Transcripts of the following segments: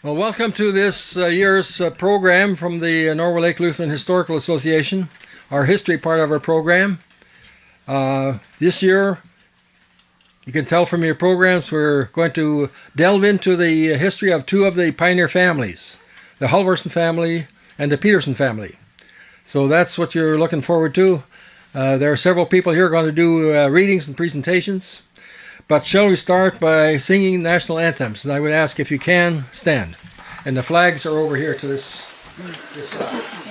Well, welcome to this year's program from the Norway Lake Lutheran Historical Association, our history part of our program. This year, you can tell from your programs, we're going to delve into the history of two of the pioneer families, the HALVORSON family and the PETERSON family. So that's what you're looking forward to. There are several people here going to do readings and presentations. But shall we start by singing national anthems? And I would ask if you can stand. And the flags are over here to this side.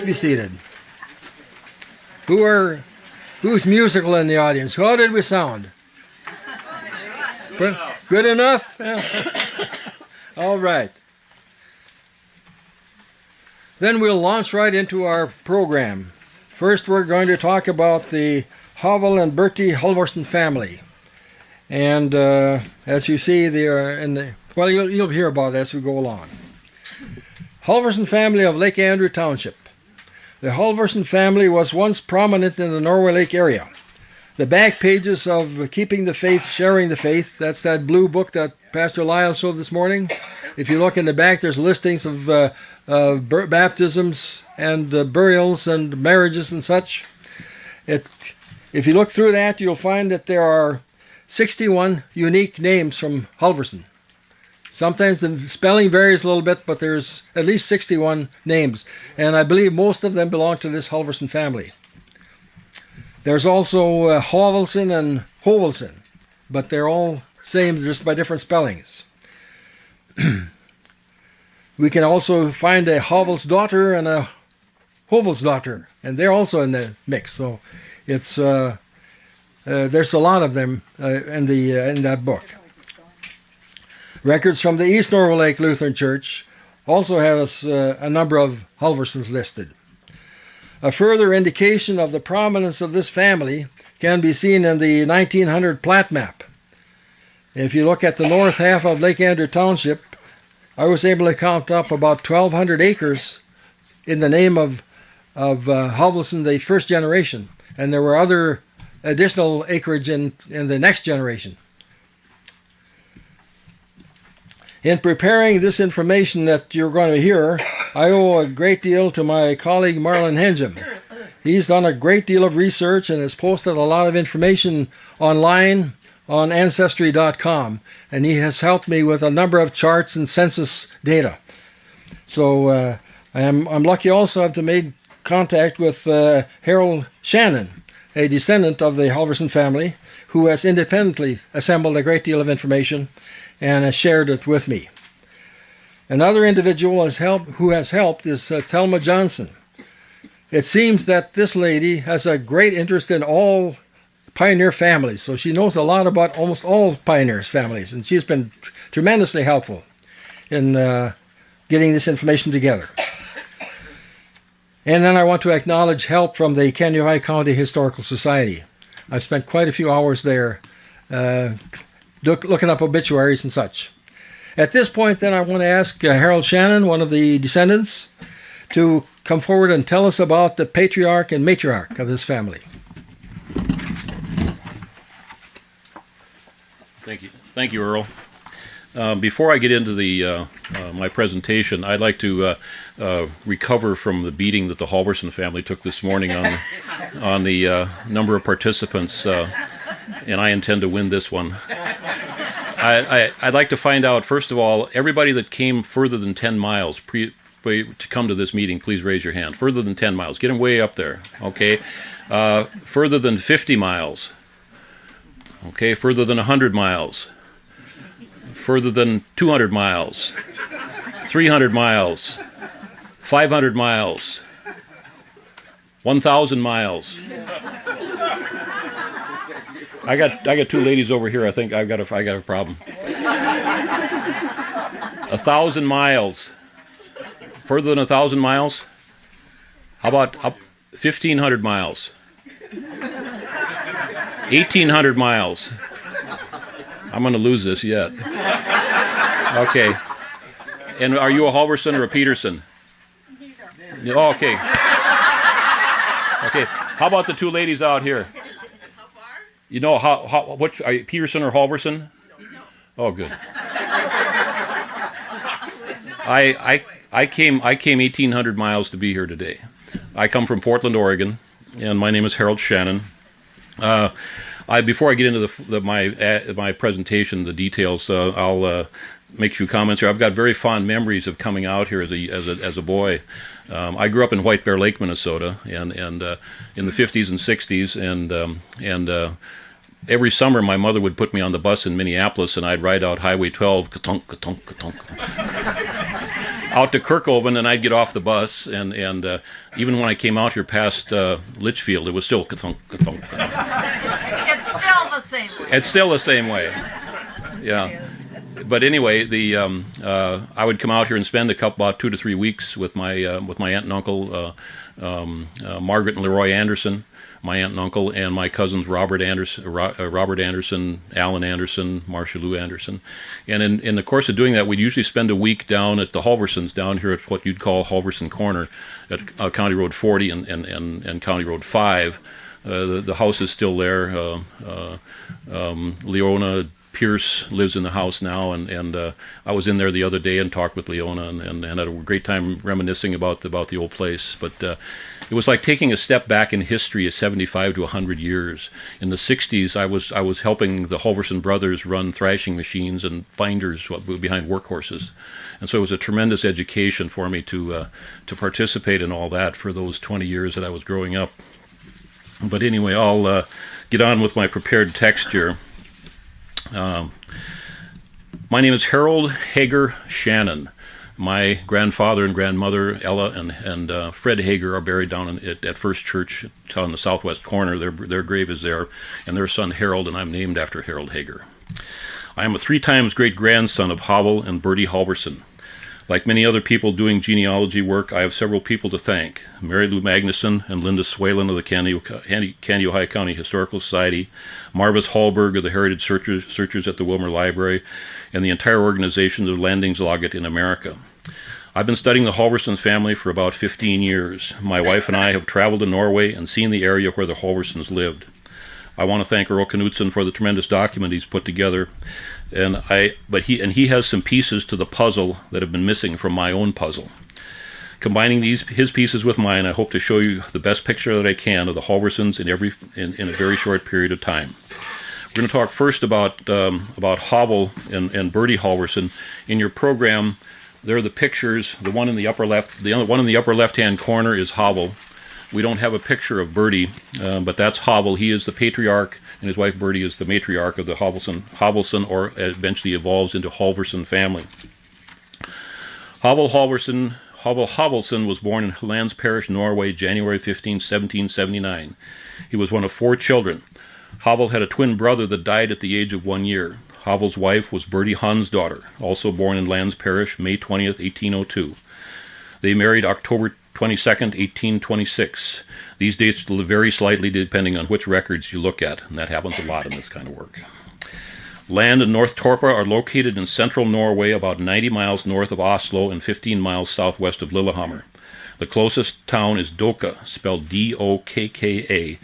Be seated. Who's musical in the audience? How did we sound? Good enough? Yeah. All right. Then we'll launch right into our program. First, we're going to talk about the HAAVEL and BERTI HALVORSON family. And as you see, they are in the, well, you'll hear about it as we go along. HALVORSON family of Lake Andrew Township. The HALVORSON family was once prominent in the Norway Lake area. The back pages of Keeping the Faith, Sharing the Faith, that's that blue book that Pastor Lyle showed this morning. If you look in the back, there's listings of baptisms and burials and marriages and such. If you look through that, you'll find that there are 61 unique names from HALVORSON. Sometimes the spelling varies a little bit, but there's at least 61 names. And I believe most of them belong to this HALVORSON family. There's also HAAVELSON and HAAVELSON, but they're all same just by different spellings. We can also find a HAAVEL's daughter and a HAAVEL's daughter, and they're also in the mix. So it's there's a lot of them in that book. Records from the East Norway Lake Lutheran Church also have a number of HALVORSONs listed. A further indication of the prominence of this family can be seen in the 1900 plat map. If you look at the north half of Lake Andrew Township, I was able to count up about 1,200 acres in the name of HALVORSON, the first generation, and there were other additional acreage in the next generation. In preparing this information that you're going to hear, I owe a great deal to my colleague Marlon Henjum. He's done a great deal of research and has posted a lot of information online on Ancestry.com, and he has helped me with a number of charts and census data. So I'm lucky also to have made contact with Harold Shannon, a descendant of the Halvorson family, who has independently assembled a great deal of information and has shared it with me. Another individual who has helped is Thelma Johnson. It seems that this lady has a great interest in all pioneer families, so she knows a lot about almost all pioneers' families, and she's been tremendously helpful in getting this information together. And then I want to acknowledge help from the Kaneohe County Historical Society. I've spent quite a few hours there looking up obituaries and such. At this point, then, I want to ask Harold Shannon, one of the descendants, to come forward and tell us about the patriarch and matriarch of this family. Thank you, Earl. Before I get into my presentation, I'd like to recover from the beating that the Halvorson family took this morning on the number of participants, and I intend to win this one. I'd like to find out, first of all, everybody that came further than 10 miles to come to this meeting, please raise your hand. Further than 10 miles. Get them way up there, okay? Further than 50 miles. Okay, further than 100 miles. Further than 200 miles. 300 miles. 500 miles. 1,000 miles. I got two ladies over here. I think I got a problem. 1,000 miles. Further than 1,000 miles? How about 1,500 miles? 1,800 miles. I'm going to lose this yet. Okay. And are you a Halvorson or a Peterson? Oh, okay. Okay. How about the two ladies out here? You know what? Are you Peterson or Halvorson? No. Oh, good. I came 1,800 miles to be here today. I come from Portland, Oregon, and my name is Harold Shannon. Before I get into my presentation, the details, I'll make a few comments here. I've got very fond memories of coming out here as a boy. I grew up in White Bear Lake, Minnesota, and in the 50s and 60s, and every summer my mother would put me on the bus in Minneapolis, and I'd ride out Highway 12, ka-tunk, ka-tunk, ka-tunk, out to Kirkhoven, and I'd get off the bus, and even when I came out here past Litchfield, it was still ka-thunk, ka-thunk, ka-thunk. It's still the same way. It's still the same way. Yeah. But anyway, I would come out here and spend about 2 to 3 weeks with my aunt and uncle, Margaret and Leroy Anderson, my aunt and uncle, and my cousins Robert Anderson, Alan Anderson, Marcia Lou Anderson. And in the course of doing that, we'd usually spend a week down at the Halvorsons, down here at what you'd call Halvorson Corner, at County Road 40 and County Road 5. The house is still there. Leona Pierce lives in the house now, and I was in there the other day and talked with Leona and had a great time reminiscing about the old place. But it was like taking a step back in history of 75 to 100 years. In the 60s, I was helping the Halvorson brothers run thrashing machines and binders behind workhorses, and so it was a tremendous education for me to participate in all that for those 20 years that I was growing up. But anyway, I'll get on with my prepared text here. My name is Harold Hager Shannon. My grandfather and grandmother, Ella and Fred Hager, are buried down at First Church on the southwest corner. Their grave is there, and their son Harold, and I'm named after Harold Hager. I am a 3 times great-grandson of HAAVEL and BERTI Halvorson. Like many other people doing genealogy work, I have several people to thank: Mary Lou Magnuson and Linda Swalen of the Kaneohe County Historical Society, Marvis Hallberg of the Heritage Searchers at the Wilmer Library, and the entire organization of Landingslaget in America. I've been studying the Halvorsons family for about 15 years. My wife and I have traveled to Norway and seen the area where the Halvorsons lived. I want to thank Earl Knudsen for the tremendous document he's put together, but he has some pieces to the puzzle that have been missing from my own puzzle. Combining his pieces with mine, I hope to show you the best picture that I can of the Halvorsons in a very short period of time. We're going to talk first about HAAVEL and BERTI HALVORSON. In your program, there are the pictures. The one in the upper left, the other one in the upper left-hand corner is HAAVEL. We don't have a picture of BERTI, but that's HAAVEL. He is the patriarch, and his wife BERTI is the matriarch of the HALVORSON, or eventually evolves into HALVORSON family. HAAVEL HALVORSON was born in Lands Parish, Norway, January 15, 1779. He was one of 4 children. HAAVEL had a twin brother that died at the age of 1 year. HAAVEL's wife was BERTI Hansdottir, also born in Lands Parish, May 20th, 1802. They married October 22nd, 1826. These dates vary slightly depending on which records you look at, and that happens a lot in this kind of work. Land and North Torpa are located in central Norway, about 90 miles north of Oslo and 15 miles southwest of Lillehammer. The closest town is Dokka, spelled D-O-K-K-A,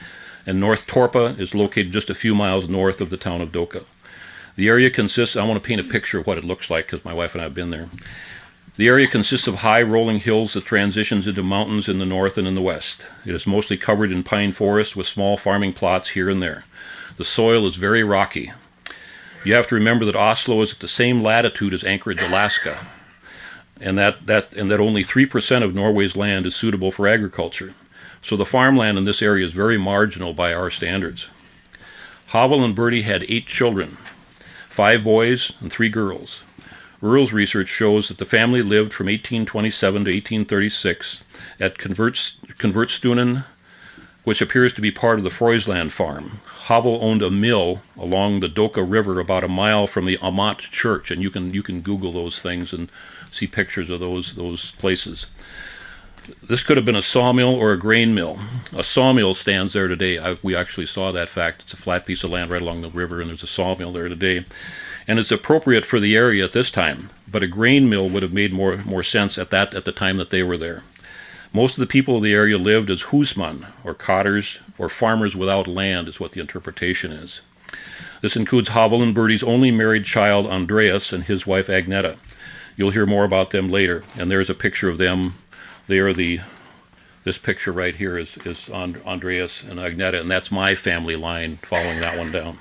and North Torpa is located just a few miles north of the town of Dokka. The area consists, I want to paint a picture of what it looks like because my wife and I have been there. The area consists of high rolling hills that transitions into mountains in the north and in the west. It is mostly covered in pine forest with small farming plots here and there. The soil is very rocky. You have to remember that Oslo is at the same latitude as Anchorage, Alaska, and that only 3% of Norway's land is suitable for agriculture. So the farmland in this area is very marginal by our standards. HAAVEL and BERTI had 8 children, 5 boys and 3 girls. Earl's research shows that the family lived from 1827 to 1836 at Convertstunen, which appears to be part of the Frøysland farm. HAAVEL owned a mill along the Dokka River about a mile from the Amat Church, and you can Google those things and see pictures of those places. This could have been a sawmill or a grain mill. A sawmill stands there today. We actually saw that fact. It's a flat piece of land right along the river, and there's a sawmill there today. And it's appropriate for the area at this time, but a grain mill would have made more sense at the time that they were there. Most of the people of the area lived as husman, or cotters, or farmers without land is what the interpretation is. This includes HAAVEL and BERTI's only married child, Andreas, and his wife, Agneta. You'll hear more about them later, and there's a picture of them. This picture right here is Andreas and Agneta, and that's my family line following that one down.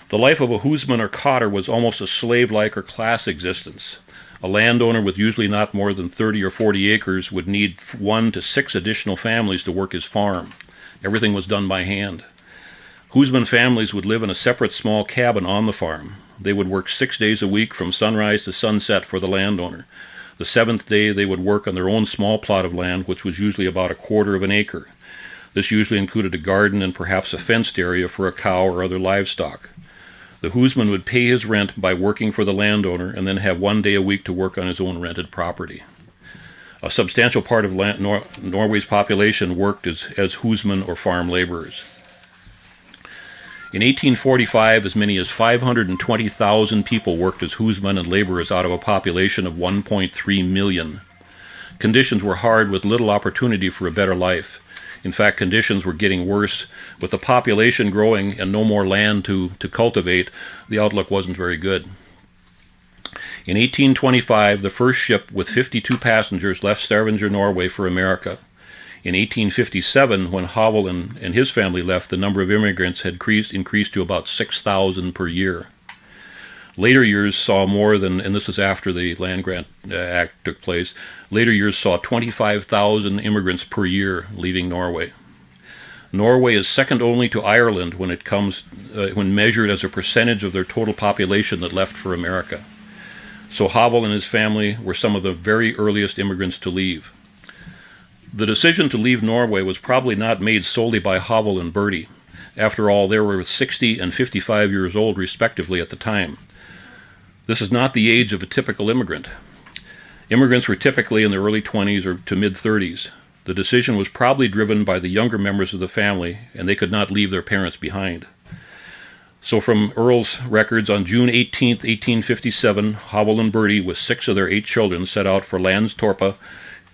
The life of a husman or cotter was almost a slave-like or class existence. A landowner with usually not more than 30 or 40 acres would need 1 to 6 additional families to work his farm. Everything was done by hand. Husman families would live in a separate small cabin on the farm. They would work 6 days a week from sunrise to sunset for the landowner. The 7th day they would work on their own small plot of land, which was usually about a quarter of an acre. This usually included a garden and perhaps a fenced area for a cow or other livestock. The husman would pay his rent by working for the landowner and then have 1 day a week to work on his own rented property. A substantial part of Norway's population worked as husman or farm laborers. In 1845, as many as 520,000 people worked as husman and laborers out of a population of 1.3 million. Conditions were hard with little opportunity for a better life. In fact, conditions were getting worse. With the population growing and no more land to cultivate, the outlook wasn't very good. In 1825, the first ship with 52 passengers left Stavanger, Norway for America. In 1857, when HAAVEL and his family left, the number of immigrants had increased to about 6,000 per year. Later years saw more than, and this is after the Land Grant Act took place, later years saw 25,000 immigrants per year leaving Norway. Norway is second only to Ireland when measured as a percentage of their total population that left for America. So HAAVEL and his family were some of the very earliest immigrants to leave. The decision to leave Norway was probably not made solely by HAAVEL and BERTI. After all, they were 60 and 55 years old respectively at the time. This is not the age of a typical immigrant. Immigrants were typically in their early 20s or to mid-30s. The decision was probably driven by the younger members of the family, and they could not leave their parents behind. So from Earl's records, on June 18, 1857, HAAVEL and BERTI, with 6 of their 8 children, set out for Landstorpa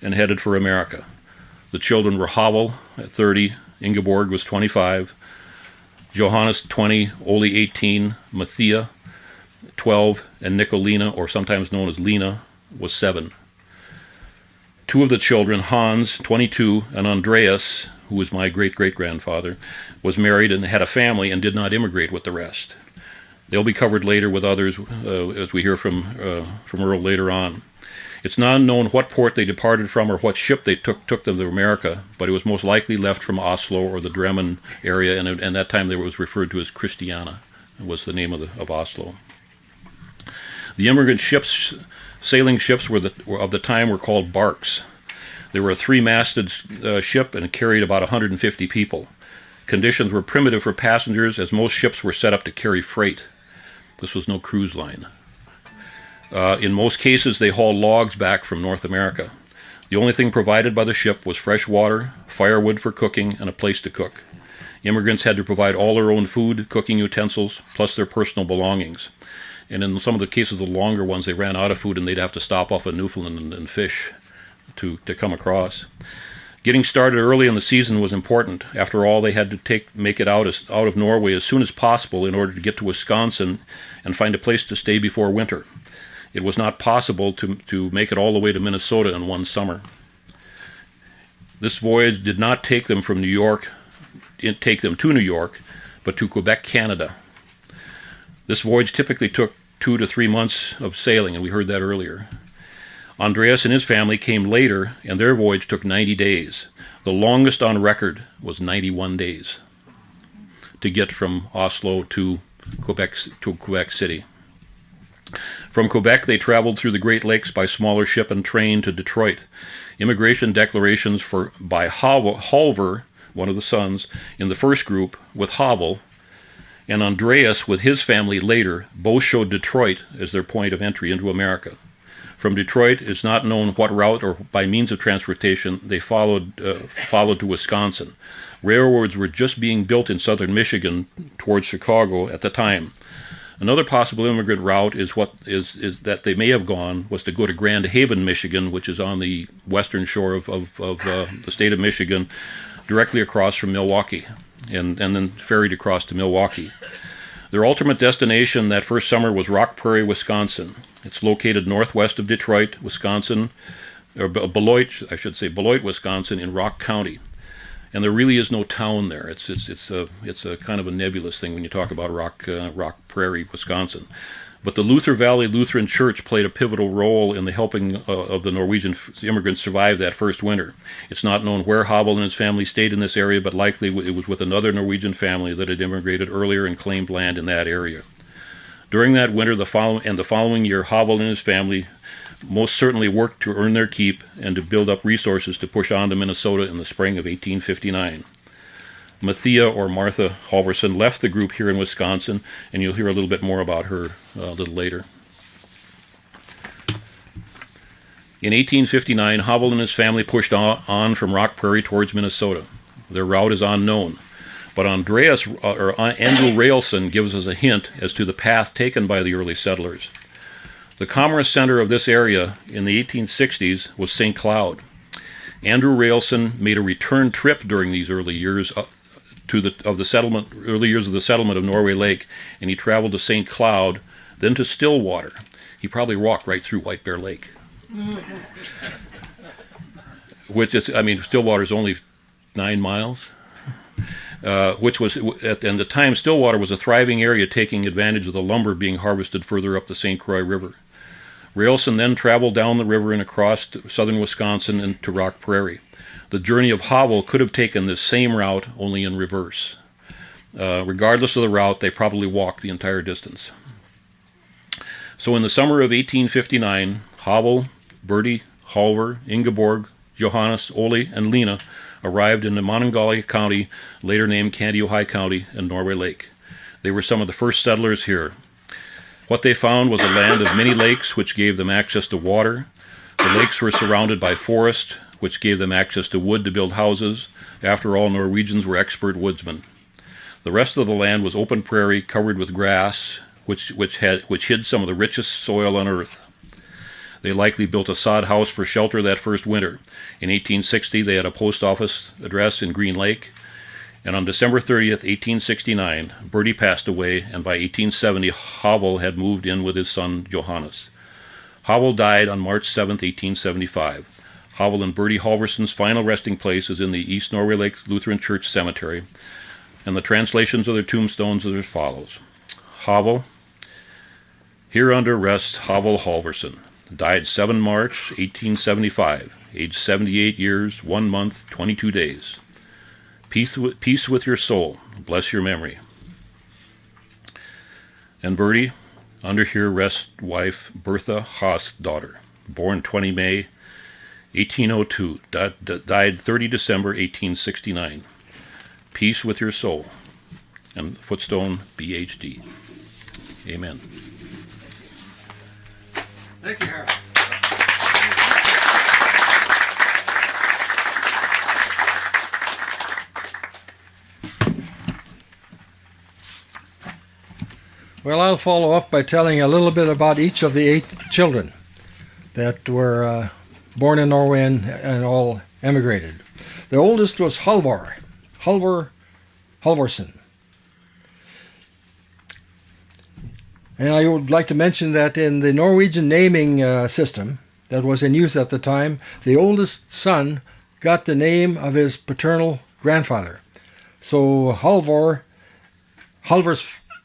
and headed for America. The children were HAAVEL at 30, Ingeborg was 25, Johannes 20, Oli 18, Mathia 12, and Nicolina, or sometimes known as Lena, was 7. 2 of the children, Hans, 22, and Andreas, who was my great-great-grandfather, was married and had a family and did not immigrate with the rest. They'll be covered later with others, as we hear from Earl later on. It's not known what port they departed from or what ship they took them to America, but it was most likely left from Oslo or the Drammen area, and that time it was referred to as Christiania, was the name of Oslo. The immigrant ships, sailing ships of the time were called barks. They were a three-masted ship and carried about 150 people. Conditions were primitive for passengers, as most ships were set up to carry freight. This was no cruise line. In most cases, they hauled logs back from North America. The only thing provided by the ship was fresh water, firewood for cooking, and a place to cook. Immigrants had to provide all their own food, cooking utensils, plus their personal belongings. And in some of the cases, the longer ones, they ran out of food and they'd have to stop off at Newfoundland and fish to come across. Getting started early in the season was important. After all, they had to make it out of Norway as soon as possible in order to get to Wisconsin and find a place to stay before winter. It was not possible to make it all the way to Minnesota in one summer. This voyage did not take them to New York, but to Quebec, Canada. This voyage typically took 2 to 3 months of sailing, and we heard that earlier. Andreas and his family came later, and their voyage took 90 days. The longest on record was 91 days to get from Oslo to Quebec City. From Quebec, they traveled through the Great Lakes by smaller ship and train to Detroit. Immigration declarations by Halvor, one of the sons, in the first group, with HAAVEL, and Andreas with his family later, both showed Detroit as their point of entry into America. From Detroit, it's not known what route or by means of transportation they followed to Wisconsin. Railroads were just being built in southern Michigan towards Chicago at the time. Another possible immigrant route is that they may have gone was to go to Grand Haven, Michigan, which is on the western shore of the state of Michigan, directly across from Milwaukee, and then ferried across to Milwaukee. Their ultimate destination that first summer was Rock Prairie, Wisconsin. It's located northwest of Detroit, Wisconsin, or Beloit, Wisconsin, in Rock County. And there really is no town there. It's a kind of a nebulous thing when you talk about Rock Prairie, Wisconsin. But the Luther Valley Lutheran Church played a pivotal role in the helping of the Norwegian immigrants survive that first winter. It's not known where HAAVEL and his family stayed in this area, but likely it was with another Norwegian family that had immigrated earlier and claimed land in that area. During that winter, the following year, HAAVEL and his family most certainly worked to earn their keep and to build up resources to push on to Minnesota in the spring of 1859. Mathia, or Martha Halvorson, left the group here in Wisconsin, and you'll hear a little bit more about her a little later. In 1859, HAAVEL and his family pushed on from Rock Prairie towards Minnesota. Their route is unknown, but Andrew Railson gives us a hint as to the path taken by the early settlers. The commerce center of this area in the 1860s was St. Cloud. Andrew Railson made a return trip during these early years of the settlement of Norway Lake, and he traveled to St. Cloud, then to Stillwater. He probably walked right through White Bear Lake. Stillwater is only 9 miles. Which was, at the time, Stillwater was a thriving area taking advantage of the lumber being harvested further up the St. Croix River. Railson then traveled down the river and across southern Wisconsin and to Rock Prairie. The journey of HAAVEL could have taken this same route, only in reverse. Regardless of the route, they probably walked the entire distance. So in the summer of 1859, HAAVEL, BERTI, Halvor, Ingeborg, Johannes, Ole, and Lena arrived in the Monongalia County, later named Kandiyohi County, and Norway Lake. They were some of the first settlers here. What they found was a land of many lakes, which gave them access to water. The lakes were surrounded by forest, which gave them access to wood to build houses. After all, Norwegians were expert woodsmen. The rest of the land was open prairie covered with grass, which hid some of the richest soil on earth. They likely built a sod house for shelter that first winter. In 1860, they had a post office address in Green Lake. And on December 30th, 1869, BERTI passed away, and by 1870, HAAVEL had moved in with his son, Johannes. HAAVEL died on March 7th, 1875. HAAVEL and BERTI HALVORSON's final resting place is in the East Norway Lake Lutheran Church Cemetery, and the translations of their tombstones are as follows. HAAVEL, hereunder rests HAAVEL HALVORSON, died 7 March 1875, aged 78 years, 1 month, 22 days. Peace with your soul, bless your memory. And BERTI, under here rests wife Bertha Haas' daughter, born 20 May 1802, died 30 December 1869. Peace with your soul. And footstone, BHD. Amen. Thank you, Harold. Well, I'll follow up by telling a little bit about each of the 8 children that were born in Norway and all emigrated. The oldest was Halvorson. And I would like to mention that in the Norwegian naming system that was in use at the time, the oldest son got the name of his paternal grandfather. So Halvor's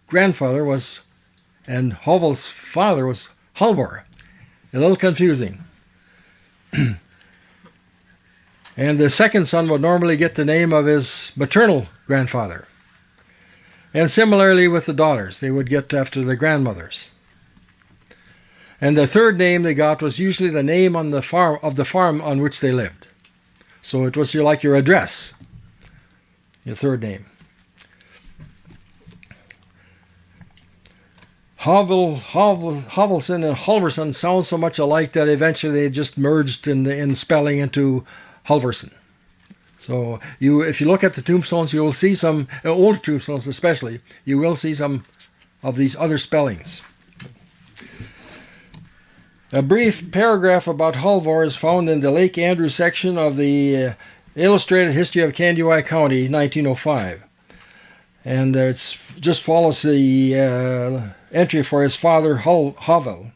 grandfather was, and Havel's father was Halvor. A little confusing. And the second son would normally get the name of his maternal grandfather. And similarly with the daughters, they would get after the grandmothers. And the third name they got was usually the name on the farm on which they lived. So it was like your address, your third name. Havelson and Halvorson sound so much alike that eventually they just merged in spelling into Halvorson. So if you look at the tombstones, you will see some, older tombstones especially, you will see some of these other spellings. A brief paragraph about Halvor is found in the Lake Andrews section of the Illustrated History of Candioi County, 1905. And it just follows the entry for his father, HAAVEL.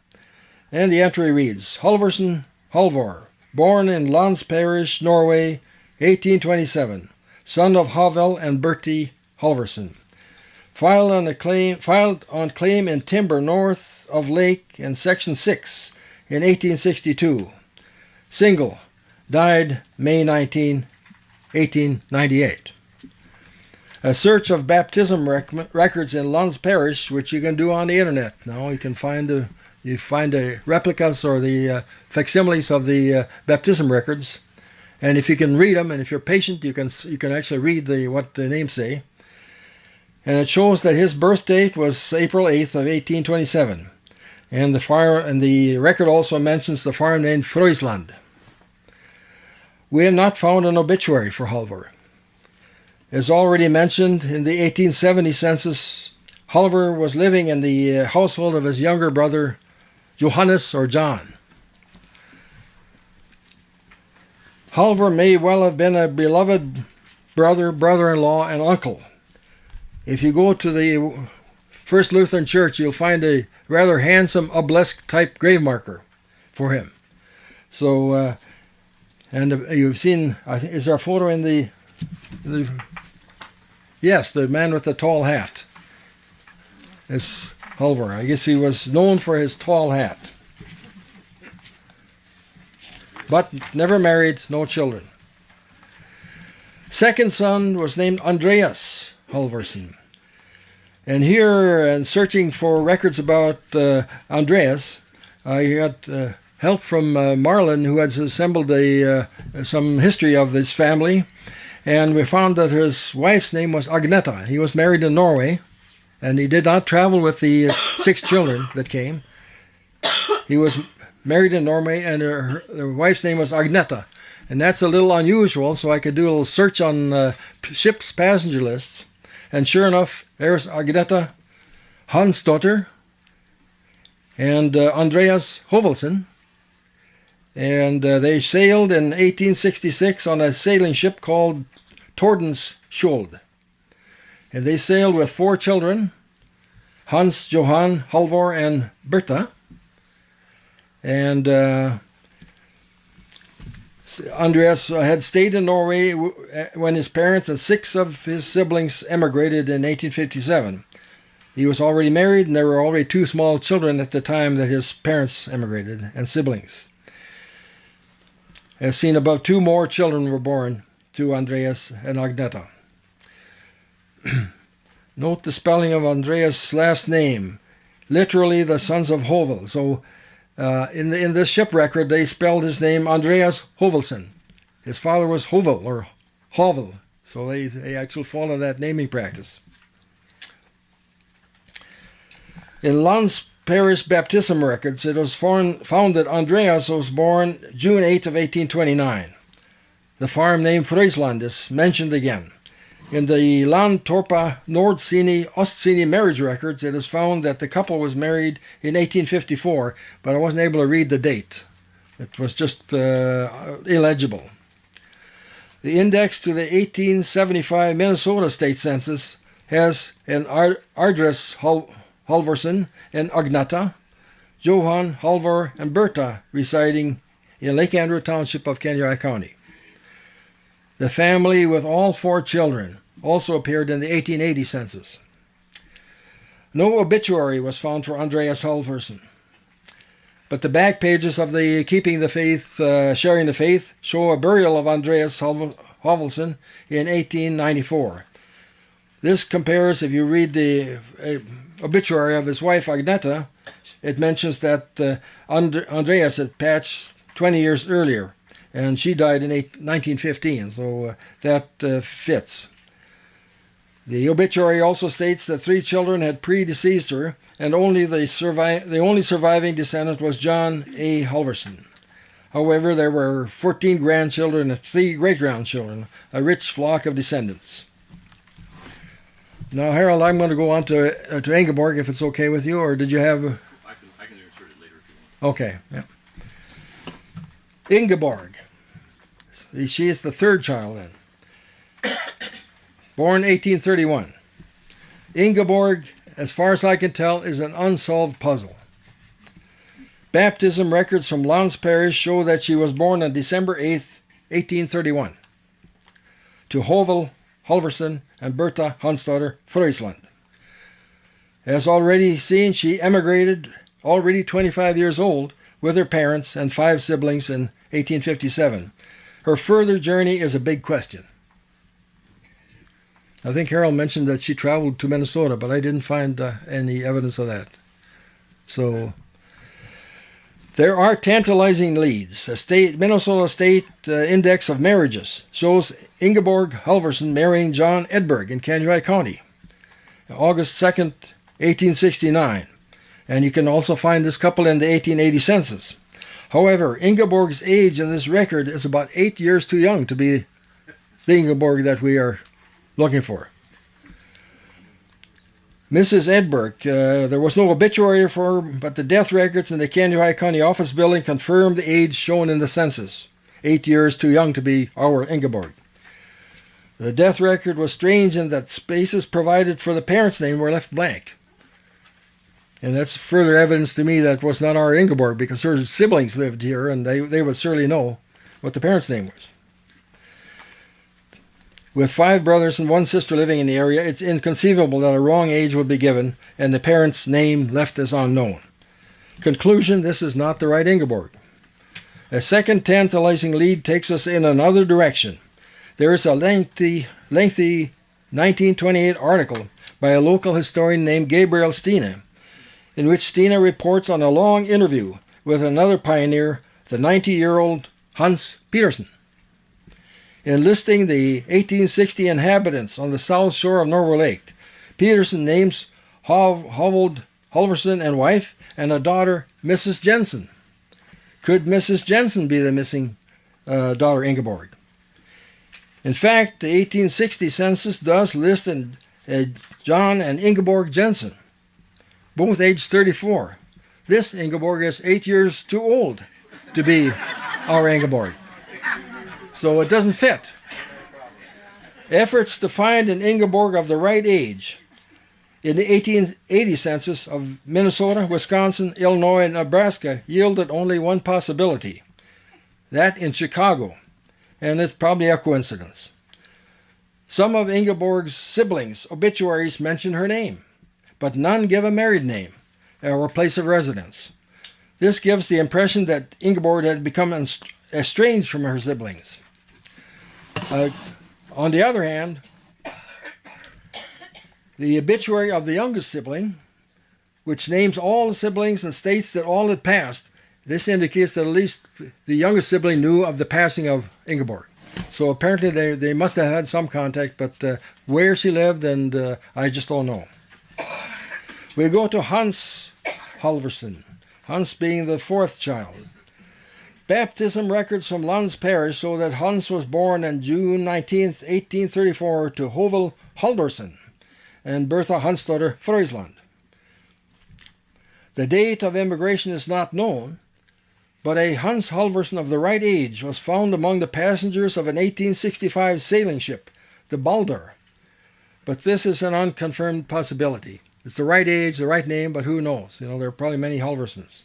And the entry reads, Halvorson, Halvor, born in Lands Parish, Norway, 1827, son of HAAVEL and BERTI HALVORSON. Filed on claim in timber north of lake in section 6 in 1862. Single, died May 19, 1898. A search of baptism records in Lands Parish, which you can do on the internet. Now you can find the replicas or the facsimiles of the baptism records, and if you can read them, and if you're patient, you can actually read what the names say. And it shows that his birth date was April 8th of 1827, and the record also mentions the farm named Frøysland. We have not found an obituary for Halvor. As already mentioned, in the 1870 census, Halvor was living in the household of his younger brother, Johannes or John. Halvor may well have been a beloved brother, brother-in-law, and uncle. If you go to the First Lutheran Church, you'll find a rather handsome obelisk-type grave marker for him. So, and you've seen, is there a photo in the yes, the man with the tall hat. It's Halvor. I guess he was known for his tall hat. But never married, no children. Second son was named Andreas Halvorson. And here, in searching for records about Andreas, I got help from Marlin, who had assembled some history of this family. And we found that his wife's name was Agneta. He was married in Norway, and he did not travel with the 6 children that came. He was married in Norway, and her wife's name was Agneta. And that's a little unusual, so I could do a little search on ship's passenger lists. And sure enough, there's Agneta Hansdotter and Andreas Hovelsen. And they sailed in 1866 on a sailing ship called Tordenskjold. And they sailed with 4 children, Hans, Johan, Halvor, and Bertha. And Andreas had stayed in Norway when his parents and 6 of his siblings emigrated in 1857. He was already married, and there were already 2 small children at the time that his parents emigrated, and siblings. As seen above, 2 more children were born to Andreas and Agneta. Note the spelling of Andreas' last name, literally the sons of HAAVEL. So in this ship record, they spelled his name Andreas HAAVELSON. His father was HAAVEL or HAAVEL, so they actually follow that naming practice. In Land's parish baptism records, it was found that Andreas was born June 8 of 1829. The farm name Friesland is mentioned again. In the Landtorpa Nordsini Ostsini marriage records, it is found that the couple was married in 1854, but I wasn't able to read the date. It was just illegible. The index to the 1875 Minnesota State Census has an Ardres Halvorson and Agneta, Johan, Halvor, and Berta residing in Lake Andrew Township of Kenai County. The family with all 4 children also appeared in the 1880 census. No obituary was found for Andreas Halvorson, but the back pages of the Keeping the Faith, Sharing the Faith show a burial of Andreas Halvorson in 1894. This compares, if you read the obituary of his wife Agneta, it mentions that Andreas had passed 20 years earlier, and she died in 1915, so that fits. The obituary also states that 3 children had predeceased her, and the only surviving descendant was John A. Halvorson. However, there were 14 grandchildren and 3 great-grandchildren, a rich flock of descendants. Now, Harold, I'm going to go on to Ingeborg, if it's okay with you, or did you have... I can insert it later if you want. Okay, yeah. Ingeborg. She is the 3rd child then. Born 1831. Ingeborg, as far as I can tell, is an unsolved puzzle. Baptism records from Lons Parish show that she was born on December 8th, 1831, to HAAVEL Halvorson and Berta Hansdotter Friesland. As already seen, she emigrated already 25 years old with her parents and 5 siblings in 1857. Her further journey is a big question. I think Harold mentioned that she traveled to Minnesota, but I didn't find any evidence of that. So there are tantalizing leads. A Minnesota State Index of Marriages shows Ingeborg Halvorson marrying John Edberg in Kenai County, August 2nd, 1869. And you can also find this couple in the 1880 census. However, Ingeborg's age in this record is about 8 years too young to be the Ingeborg that we are looking for. Mrs. Edberg, there was no obituary for her, but the death records in the Kenai County Office Building confirmed the age shown in the census. 8 years too young to be our Ingeborg. The death record was strange in that spaces provided for the parents' name were left blank. And that's further evidence to me that it was not our Ingeborg, because her siblings lived here and they would certainly know what the parents' name was. With 5 brothers and 1 sister living in the area, it's inconceivable that a wrong age would be given and the parents' name left as unknown. Conclusion, this is not the right Ingeborg. A second tantalizing lead takes us in another direction. There is a lengthy 1928 article by a local historian named Gabriel Stine, in which Stine reports on a long interview with another pioneer, the 90-year-old Hans Peterson. In listing the 1860 inhabitants on the south shore of Norway Lake, Peterson names HAAVEL Halvorson and wife and a daughter, Mrs. Jensen. Could Mrs. Jensen be the missing daughter Ingeborg? In fact, the 1860 census does list John and Ingeborg Jensen, both aged 34. This Ingeborg is 8 years too old to be our Ingeborg. So it doesn't fit. Efforts to find an Ingeborg of the right age in the 1880 census of Minnesota, Wisconsin, Illinois, and Nebraska yielded only one possibility. that in Chicago, and it's probably a coincidence. Some of Ingeborg's siblings' obituaries mention her name, but none give a married name or place of residence. This gives the impression that Ingeborg had become estranged from her siblings. On the other hand, the obituary of the youngest sibling, which names all the siblings and states that all had passed, this indicates that at least the youngest sibling knew of the passing of Ingeborg. So apparently they must have had some contact, but where she lived, and I just don't know. We go to Hans Halvorson, Hans being the fourth child. Baptism records from Lunds Parish show that Hans was born on June 19, 1834 to HAAVEL Halvorson and Bertha Hansdotter Friesland. The date of immigration is not known, but a Hans Halvorson of the right age was found among the passengers of an 1865 sailing ship, the Baldur. But this is an unconfirmed possibility. It's the right age, the right name, but who knows? There are probably many Halvorsons.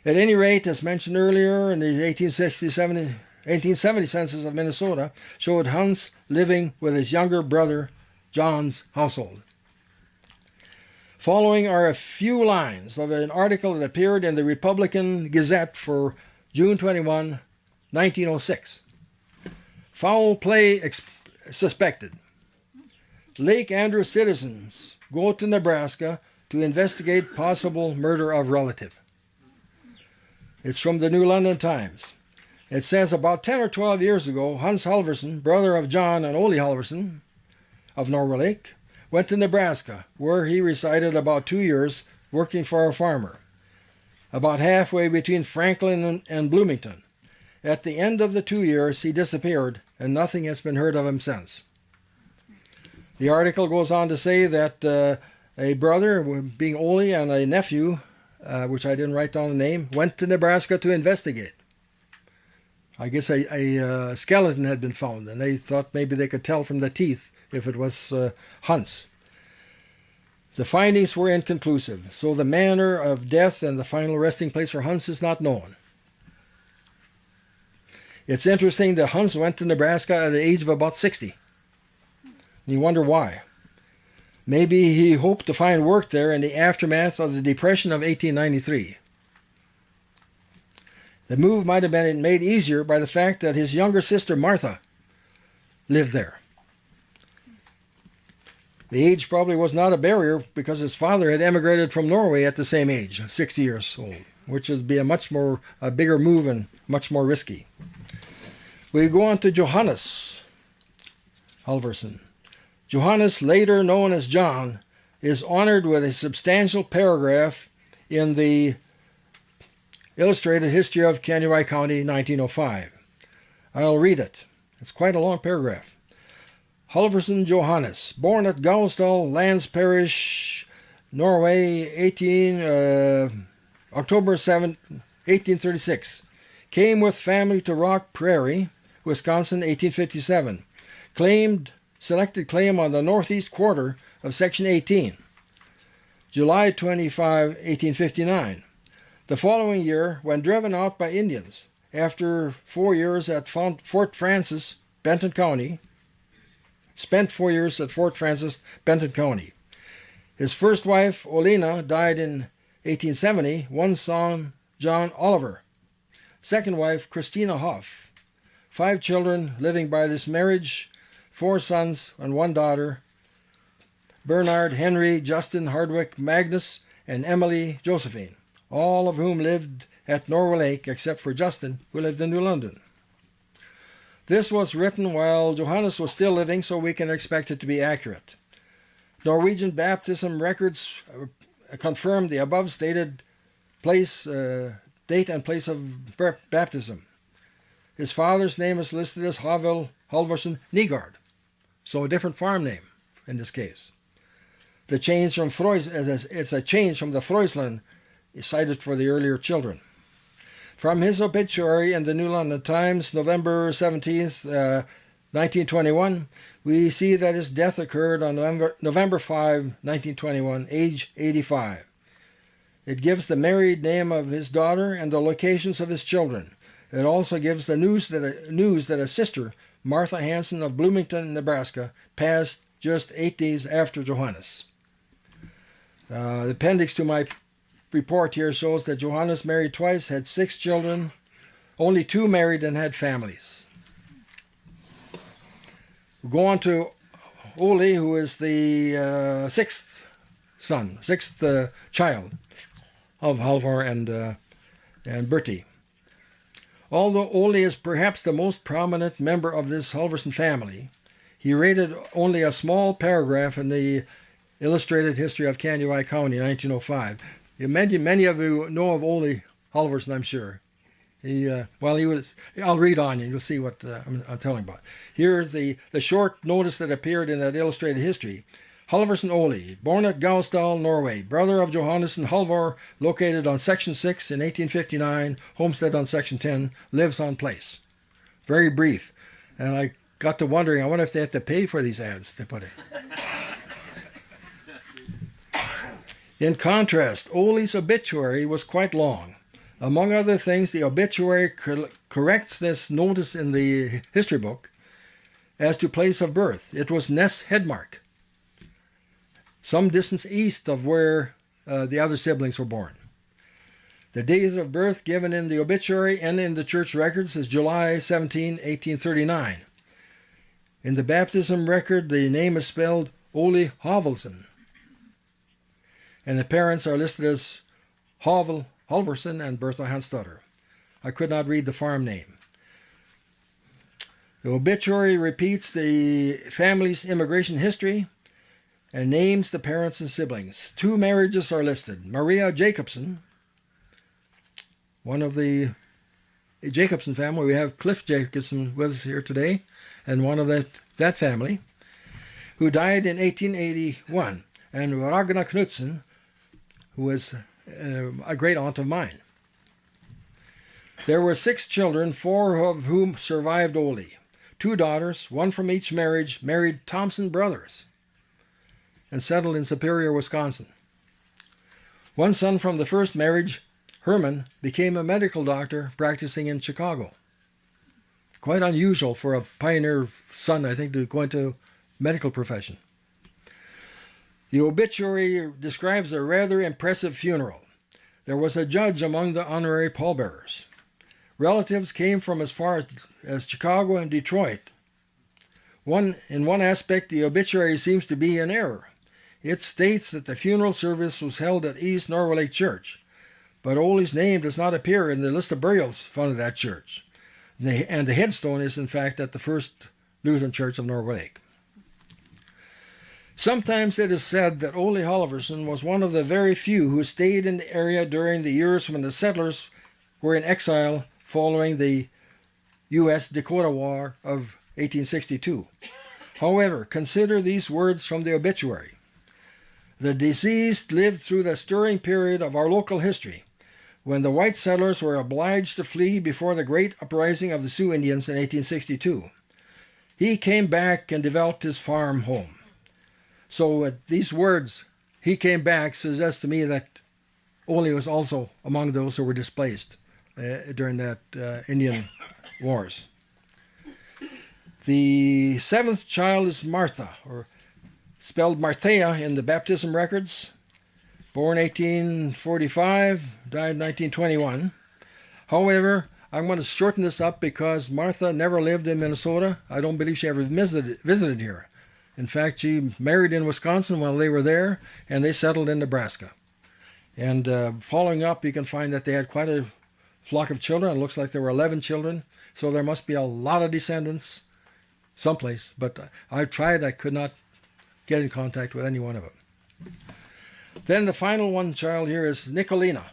At any rate, as mentioned earlier, in the 1870 census of Minnesota showed Hans living with his younger brother John's household. Following are a few lines of an article that appeared in the Republican Gazette for June 21, 1906. Foul play suspected. Lake Andrews citizens go to Nebraska to investigate possible murder of relative. It's from the New London Times. It says about 10 or 12 years ago, Hans Halvorson, brother of John and Ole Halvorson of Norway Lake, went to Nebraska, where he resided about 2 years working for a farmer, about halfway between Franklin and Bloomington. At the end of the 2 years, he disappeared, and nothing has been heard of him since. The article goes on to say that a brother, being Ole, and a nephew, which I didn't write down the name, went to Nebraska to investigate. I guess a skeleton had been found, and they thought maybe they could tell from the teeth if it was Hans. The findings were inconclusive, so the manner of death and the final resting place for Hans is not known. It's interesting that Hans went to Nebraska at the age of about 60. You wonder why. Maybe he hoped to find work there in the aftermath of the Depression of 1893. The move might have been made easier by the fact that his younger sister Martha lived there. The age probably was not a barrier because his father had emigrated from Norway at the same age, 60 years old, which would be a bigger move and much more risky. We go on to Johannes Halvorson. Johannes, later known as John, is honored with a substantial paragraph in the Illustrated History of Kaneohe County, 1905. I'll read it. It's quite a long paragraph. Halvorson Johannes, born at Gausdal, Lands Parish, Norway, October 7, 1836. Came with family to Rock Prairie, Wisconsin, 1857. Selected claim on the northeast quarter of Section 18. July 25, 1859. The following year, when driven out by Indians, after 4 years at Fort Francis, Benton County, spent 4 years at Fort Francis, Benton County. His first wife, Olena, died in 1870, one son, John Oliver. Second wife, Christina Hoff. 5 children living by this marriage, 4 sons and 1 daughter, Bernard, Henry, Justin, Hardwick, Magnus, and Emily Josephine, all of whom lived at Norway Lake except for Justin, who lived in New London. This was written while Johannes was still living, so we can expect it to be accurate. Norwegian baptism records confirm the above stated date and place of baptism. His father's name is listed as HAAVEL Halvorson Nygaard, so a different farm name in this case. The change from it's a change from the Friesland cited for the earlier children. From his obituary in the New London Times, November 17th, 1921, we see that his death occurred on November 5, 1921, age 85. It gives the married name of his daughter and the locations of his children. It also gives the news that a sister, Martha Hansen of Bloomington, Nebraska, passed just 8 days after Johannes. The appendix to my report here shows that Johannes married twice, had 6 children, only 2 married and had families. We'll go on to Ole, who is the sixth child of Halvor and BERTI. Although Ole is perhaps the most prominent member of this Halvorson family, he rated only a small paragraph in the Illustrated History of Kanuai County, 1905. Many of you know of Ole Halvorson, I'm sure. I'll read on and you'll see what I'm telling about. Here's the short notice that appeared in that Illustrated History. Halvorson Ole, born at Gausdal, Norway, brother of Johannes and Halvor, located on Section 6 in 1859, homestead on Section 10, lives on place. Very brief. And I got to wondering, I wonder if they have to pay for these ads they put in. In contrast, Ole's obituary was quite long. Among other things, the obituary corrects this notice in the history book as to place of birth. It was Ness Hedmark, some distance east of where the other siblings were born. The date of birth given in the obituary and in the church records is July 17, 1839. In the baptism record, the name is spelled Ole HAAVELSON, and the parents are listed as Halvorson and Bertha Hansdotter. I could not read the farm name. The obituary repeats the family's immigration history and names the parents and siblings. 2 marriages are listed. Maria Jacobson, one of the Jacobson family. We have Cliff Jacobson with us here today, and one of that family, who died in 1881, and Ragna Knudsen, who was a great aunt of mine. There were 6 children, 4 of whom survived Ole. 2 daughters, 1 from each marriage, married Thompson brothers and settled in Superior, Wisconsin. 1 son from the first marriage, Herman, became a medical doctor practicing in Chicago. Quite unusual for a pioneer son, I think, to go into medical profession. The obituary describes a rather impressive funeral. There was a judge among the honorary pallbearers. Relatives came from as far as Chicago and Detroit. In one aspect, the obituary seems to be in error. It states that the funeral service was held at East Norway Lake Church, but Ole's name does not appear in the list of burials found at that church. And the headstone is, in fact, at the First Lutheran Church of Norway Lake. Sometimes it is said that Ole Halvorson was one of the very few who stayed in the area during the years when the settlers were in exile following the U.S. Dakota War of 1862. However, consider these words from the obituary. The deceased lived through the stirring period of our local history, when the white settlers were obliged to flee before the great uprising of the Sioux Indians in 1862. He came back and developed his farm home. So these words, he came back, suggests to me that Ole was also among those who were displaced during that Indian Wars. The 7th child is Martha, or spelled Marthea in the baptism records. Born 1845, died 1921. However, I'm going to shorten this up because Martha never lived in Minnesota. I don't believe she ever visited here. In fact, she married in Wisconsin while they were there, and they settled in Nebraska. And following up, you can find that they had quite a flock of children. It looks like there were 11 children, so there must be a lot of descendants someplace. But I tried, I could not get in contact with any one of them. Then the final one child here is Nicolina,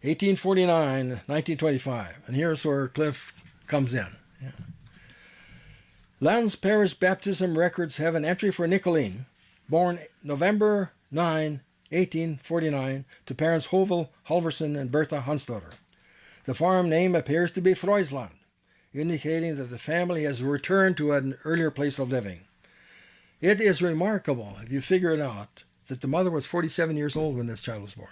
1849, 1925. And here's where Cliff comes in. Yeah. Lands Parish baptism records have an entry for Nicoline, born November 9, 1849, to parents HAAVEL, Halvorson, and Bertha Hansdotter. The farm name appears to be Freusland, indicating that the family has returned to an earlier place of living. It is remarkable, if you figure it out, that the mother was 47 years old when this child was born.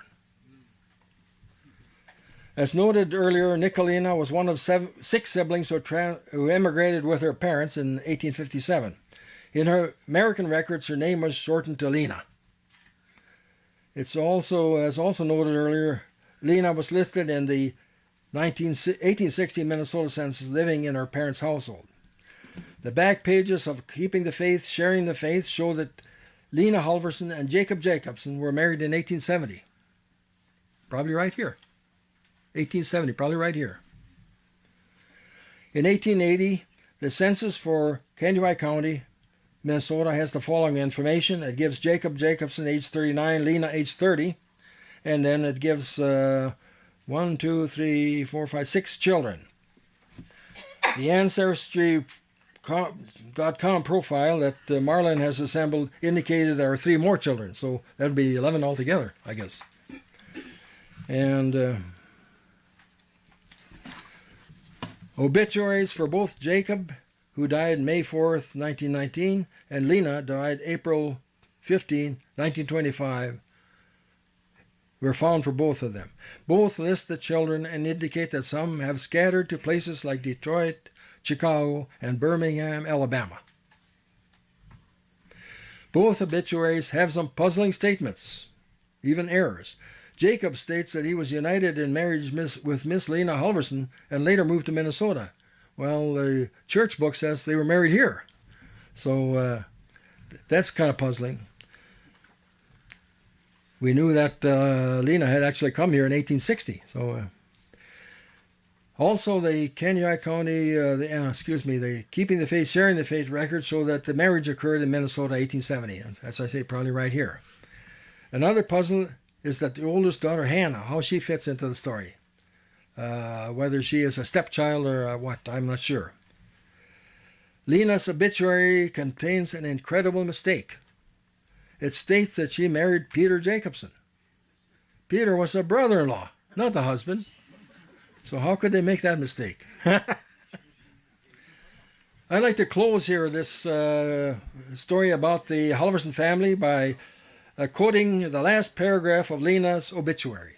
As noted earlier, Nicolina was one of six siblings who emigrated with her parents in 1857. In her American records, her name was shortened to Lena. It's also, as also noted earlier, Lena was listed in the 1860 Minnesota census living in her parents' household. The back pages of Keeping the Faith, Sharing the Faith show that Lena Halvorson and Jacob Jacobson were married in 1870. Probably right here. 1870, probably right here. In 1880, the census for Kansas County, Minnesota has the following information. It gives Jacob Jacobson age 39, Lena age 30, and then it gives 6 children. The Ancestry.com profile that Marlin has assembled indicated there are 3 more children, so that would be 11 altogether, I guess. And obituaries for both Jacob, who died May 4th, 1919, and Lena died April 15, 1925, were found for both of them. Both list the children and indicate that some have scattered to places like Detroit, Chicago, and Birmingham, Alabama. Both obituaries have some puzzling statements, even errors. Jacob states that he was united in marriage with Miss Lena Halvorson and later moved to Minnesota. Well, the church book says they were married here. So that's kind of puzzling. We knew that Lena had actually come here in 1860. So also the Kansas County, the Keeping the Faith, Sharing the Faith records show that the marriage occurred in Minnesota 1870. And as I say, probably right here. Another puzzle is that the oldest daughter, Hannah, how she fits into the story. Whether she is a stepchild or what, I'm not sure. Lena's obituary contains an incredible mistake. It states that she married Peter Jacobson. Peter was her brother-in-law, not the husband. So how could they make that mistake? I'd like to close here this story about the Halvorson family by quoting the last paragraph of Lena's obituary.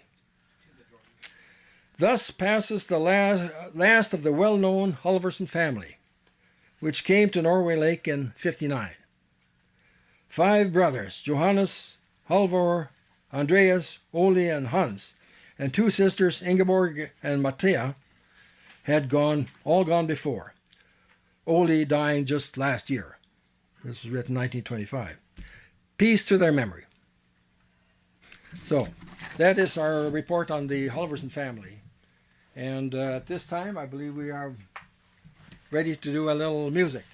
Thus passes the last of the well-known Halvorson family, which came to Norway Lake in '59. 5 brothers, Johannes, Halvor, Andreas, Ole, and Hans, and 2 sisters, Ingeborg and Mattea, had all gone before. Ole dying just last year. This was written in 1925. Peace to their memory. So, that is our report on the Halvorson family. And at this time, I believe we are ready to do a little music.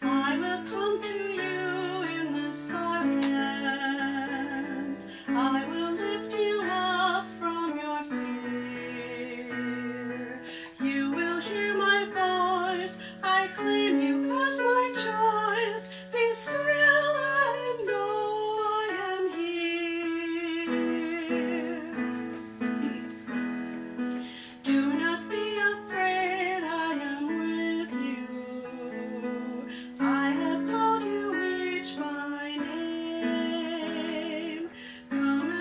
I will come to you in the silence. I will lift you up from your fear. You will hear my voice. I claim you as my choice. Be still and know I am here. Do not be afraid, I am with you. I have called you each by name. Come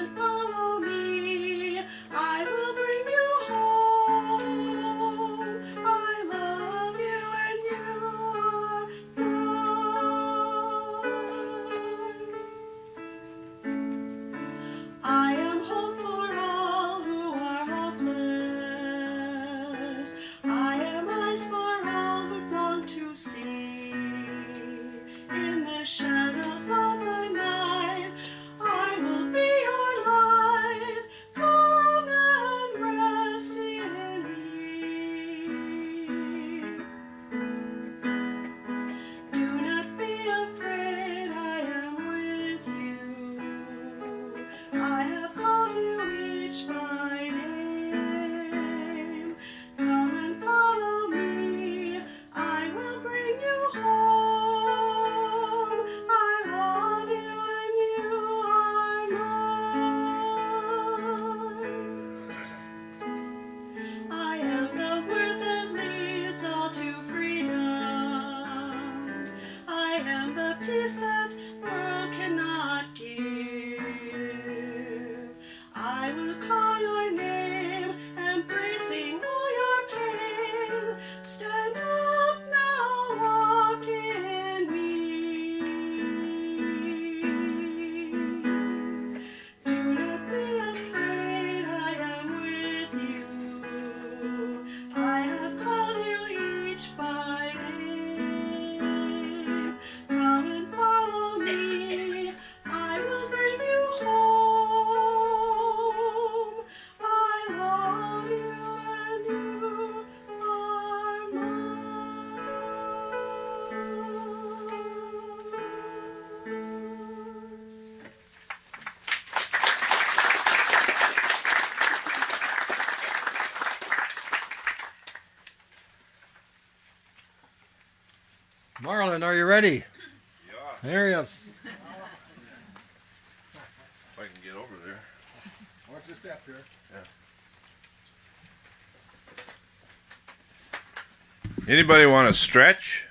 Alan, are you ready? Yeah. There he is. If I can get over there. Watch the step here. Anybody want to stretch?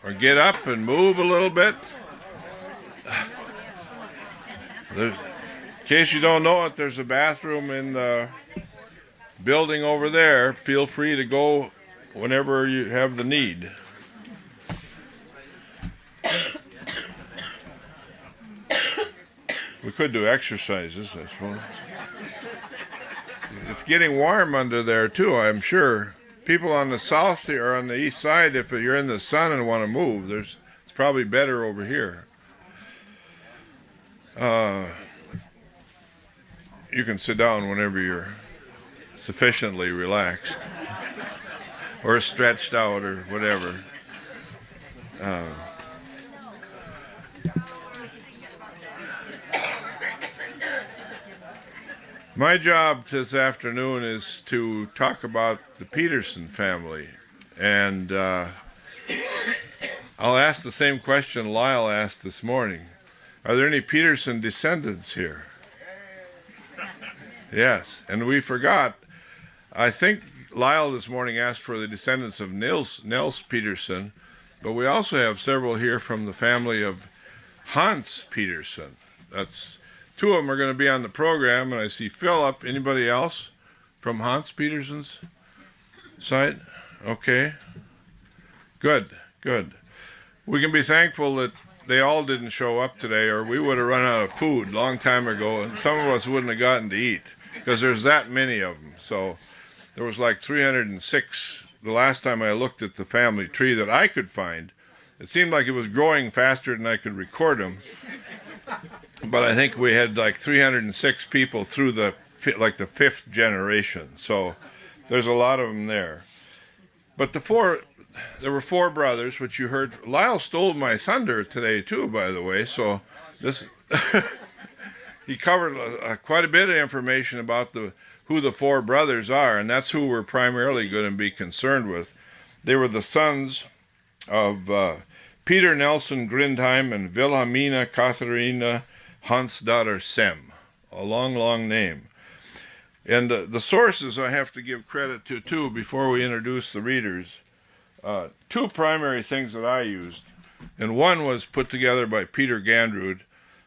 Or get up and move a little bit? In case you don't know it, there's a bathroom in the building over there. Feel free to go whenever you have the need. We could do exercises, I suppose. It's getting warm under there too, I'm sure. People on the south or on the east side, if you're in the sun and want to move, it's probably better over here. You can sit down whenever you're sufficiently relaxed or stretched out or whatever. My job this afternoon is to talk about the Peterson family, and I'll ask the same question Lyle asked this morning. Are there any Peterson descendants here? Yes, and we forgot. I think Lyle this morning asked for the descendants of Nels Peterson, but we also have several here from the family of Hans Peterson. That's two of them are going to be on the program, and I see Philip. Anybody else from Hans Peterson's side? Okay. Good. We can be thankful that they all didn't show up today, or we would have run out of food a long time ago, and some of us wouldn't have gotten to eat, because there's that many of them. So there was like 306 the last time I looked at the family tree that I could find. It seemed like it was growing faster than I could record them. But I think we had like 306 people through the fifth generation. So there's a lot of them there. But there were four brothers, which you heard. Lyle stole my thunder today too, by the way. So this he covered quite a bit of information about who the four brothers are, and that's who we're primarily going to be concerned with. They were the sons of Peter Nelson Grindheim and Wilhelmina Katharina Hansdatter Sem, a long name. And the sources I have to give credit to, too, before we introduce the readers. Two primary things that I used, and one was put together by Peter Gandrud,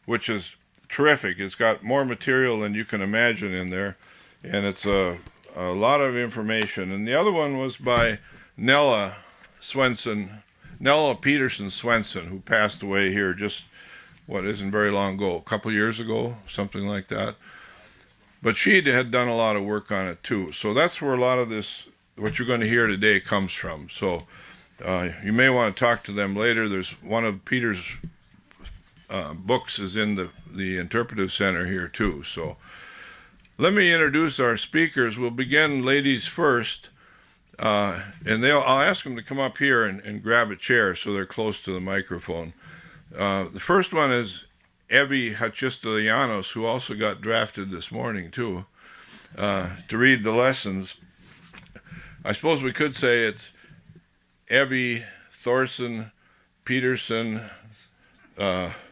which is terrific. It's got more material than you can imagine in there, and it's a lot of information. And the other one was by Nella Peterson Swenson, who passed away here just isn't very long ago, a couple years ago, something like that. But she had done a lot of work on it too. So that's where a lot of this, what you're going to hear today, comes from. So you may want to talk to them later. There's one of Peter's books is in the interpretive center here too. So let me introduce our speakers. We'll begin ladies first. And I'll ask them to come up here and grab a chair so they're close to the microphone. The first one is Evie Hachistelianos, who also got drafted this morning too, to read the lessons. I suppose we could say it's Evie Thorson Peterson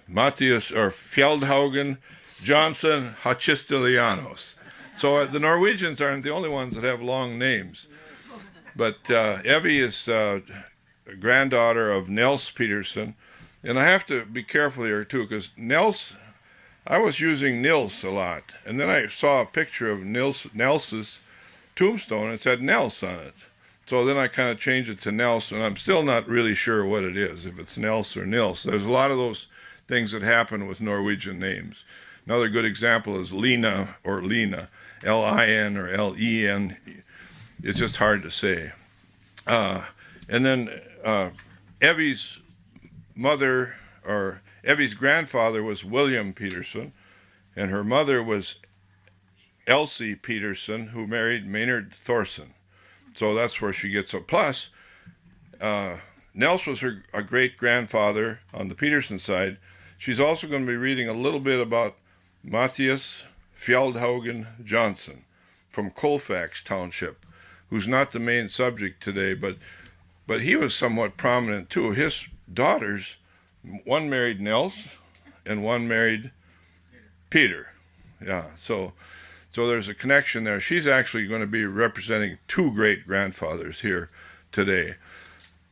Matthias or Feldhaugen Johnson Hachistelianos. So the Norwegians aren't the only ones that have long names. But Evie is a granddaughter of Nels Peterson. And I have to be careful here, too, because I was using Nils a lot. And then I saw a picture of Nels's tombstone, and it said Nels on it. So then I kind of changed it to Nels, and I'm still not really sure what it is, if it's Nels or Nils. There's a lot of those things that happen with Norwegian names. Another good example is Lina or Lina, L-I-N or L-E-N. It's just hard to say. And then Evie's mother, or Evie's grandfather, was William Peterson, and her mother was Elsie Peterson, who married Maynard Thorson. So that's where she gets it. Plus, Nels was a great-grandfather on the Peterson side. She's also going to be reading a little bit about Matthias Feldhaugen Johnson from Colfax Township, who's not the main subject today, but he was somewhat prominent too. His daughters, one married Nels and one married Peter. Yeah, so there's a connection there. She's actually going to be representing two great-grandfathers here today.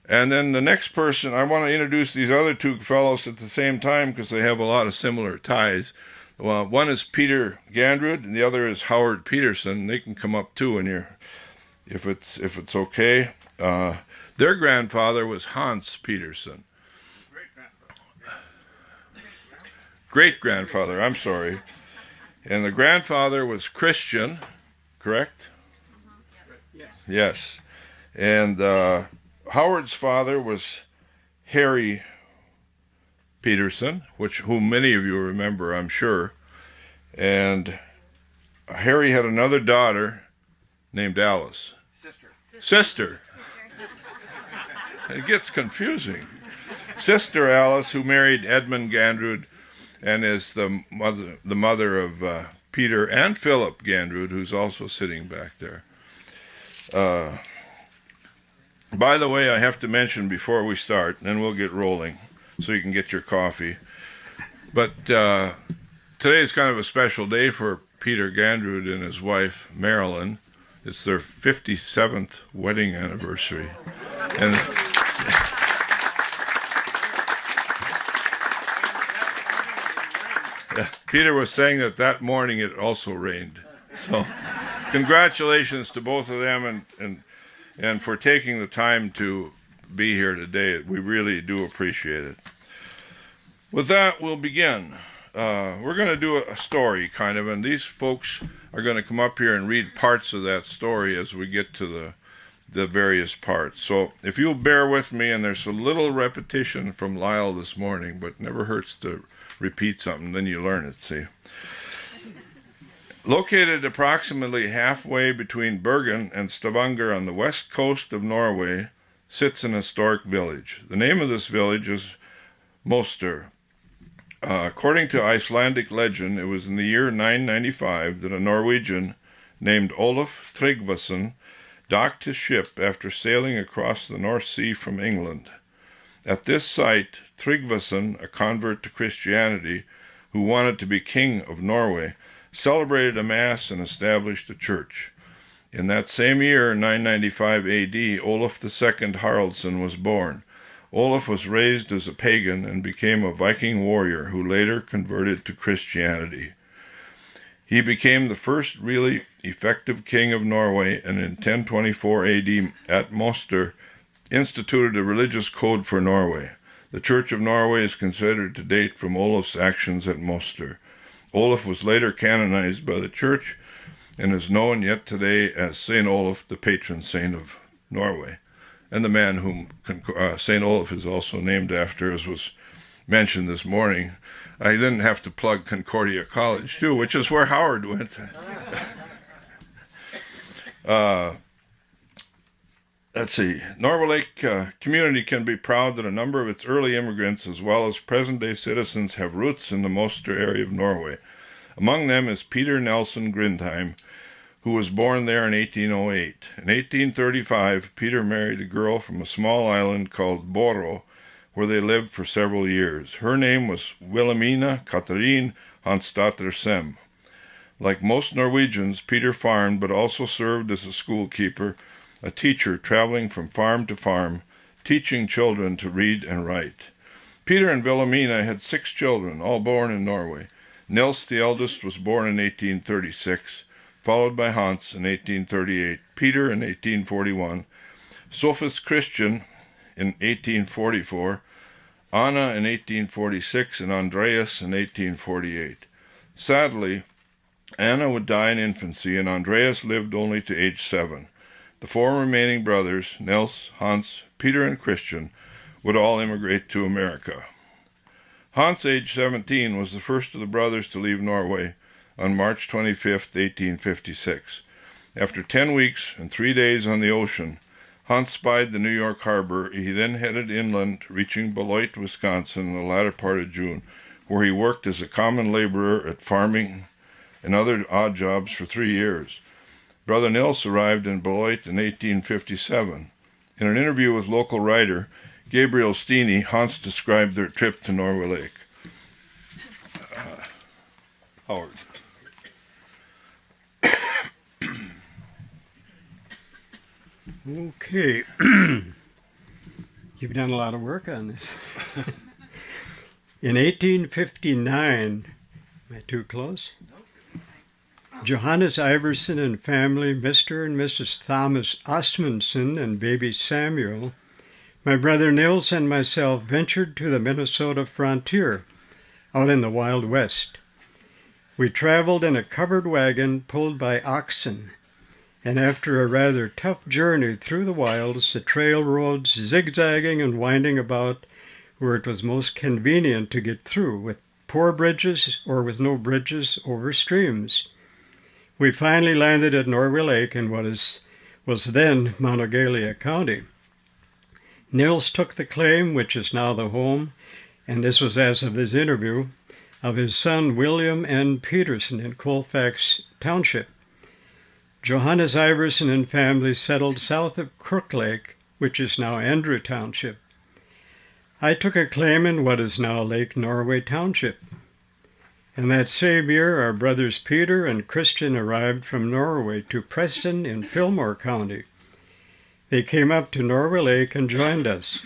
And then the next person, I want to introduce these other two fellows at the same time because they have a lot of similar ties. One is Peter Gandrud, and the other is Howard Peterson. They can come up too in here, if it's okay. Their grandfather was Hans Peterson. Great-grandfather, I'm sorry. And the grandfather was Christian, correct? Yes. And Howard's father was Harry Peterson, whom many of you remember, I'm sure. And Harry had another daughter named Alice. Sister. It gets confusing. Sister Alice, who married Edmund Gandrud, and is the mother of Peter and Philip Gandrud, who's also sitting back there. By the way, I have to mention before we start, and then we'll get rolling, so you can get your coffee. But today is kind of a special day for Peter Gandrud and his wife, Marilyn. It's their 57th wedding anniversary. And Peter was saying that morning it also rained. So congratulations to both of them and for taking the time to be here today. We really do appreciate it. With that, we'll begin. We're going to do a story, kind of, and these folks are going to come up here and read parts of that story as we get to the various parts. So if you'll bear with me, and there's a little repetition from Lyle this morning, but never hurts to repeat something, then you learn it, see. Located approximately halfway between Bergen and Stavanger on the west coast of Norway sits an historic village. The name of this village is Moster. According to Icelandic legend, it was in the year 995 that a Norwegian named Olaf Tryggvason docked his ship after sailing across the North Sea from England. At this site, Tryggvason, a convert to Christianity who wanted to be king of Norway, celebrated a mass and established a church. In that same year, 995 AD, Olaf II Haraldsson was born. Olaf was raised as a pagan and became a Viking warrior who later converted to Christianity. He became the first really effective king of Norway, and in 1024 AD at Moster instituted a religious code for Norway. The Church of Norway is considered to date from Olaf's actions at Moster. Olaf was later canonized by the Church and is known yet today as Saint Olaf, the patron saint of Norway, and the man whom Saint Olaf is also named after, as was mentioned this morning. I then have to plug Concordia College too, which is where Howard went. Let's see. Norway Lake community can be proud that a number of its early immigrants as well as present-day citizens have roots in the Moster area of Norway. Among them is Peter Nelson Grindheim, who was born there in 1808. In 1835, Peter married a girl from a small island called Boro, where they lived for several years. Her name was Wilhelmina Katarine Hansdatter Sem. Like most Norwegians, Peter farmed but also served as a schoolkeeper, a teacher traveling from farm to farm, teaching children to read and write. Peter and Wilhelmina had 6 children, all born in Norway. Nils, the eldest, was born in 1836, followed by Hans in 1838, Peter in 1841, Sophus Christian in 1844, Anna in 1846, and Andreas in 1848. Sadly, Anna would die in infancy, and Andreas lived only to age 7. The 4 remaining brothers, Nils, Hans, Peter, and Christian, would all immigrate to America. Hans, age 17, was the first of the brothers to leave Norway on March 25, 1856. After 10 weeks and 3 days on the ocean, Hans spied the New York harbor. He then headed inland, reaching Beloit, Wisconsin, in the latter part of June, where he worked as a common laborer at farming and other odd jobs for 3 years. Brother Nils arrived in Beloit in 1857. In an interview with local writer Gabriel Steeny, Hans described their trip to Norway Lake. Howard. Okay. You've done a lot of work on this. In 1859, am I too close? Johannes Iverson and family, Mr. and Mrs. Thomas Osmundson and baby Samuel, my brother Nils and myself ventured to the Minnesota frontier, out in the Wild West. We traveled in a covered wagon pulled by oxen, and after a rather tough journey through the wilds, the trail roads zigzagging and winding about where it was most convenient to get through, with poor bridges or with no bridges over streams. We finally landed at Norway Lake in what was then Monongalia County. Nils took the claim, which is now the home, and this was as of this interview, of his son William N. Peterson in Colfax Township. Johannes Iverson and family settled south of Crook Lake, which is now Andrew Township. I took a claim in what is now Lake Norway Township. And that same year, our brothers Peter and Christian arrived from Norway to Preston in Fillmore County. They came up to Norway Lake and joined us.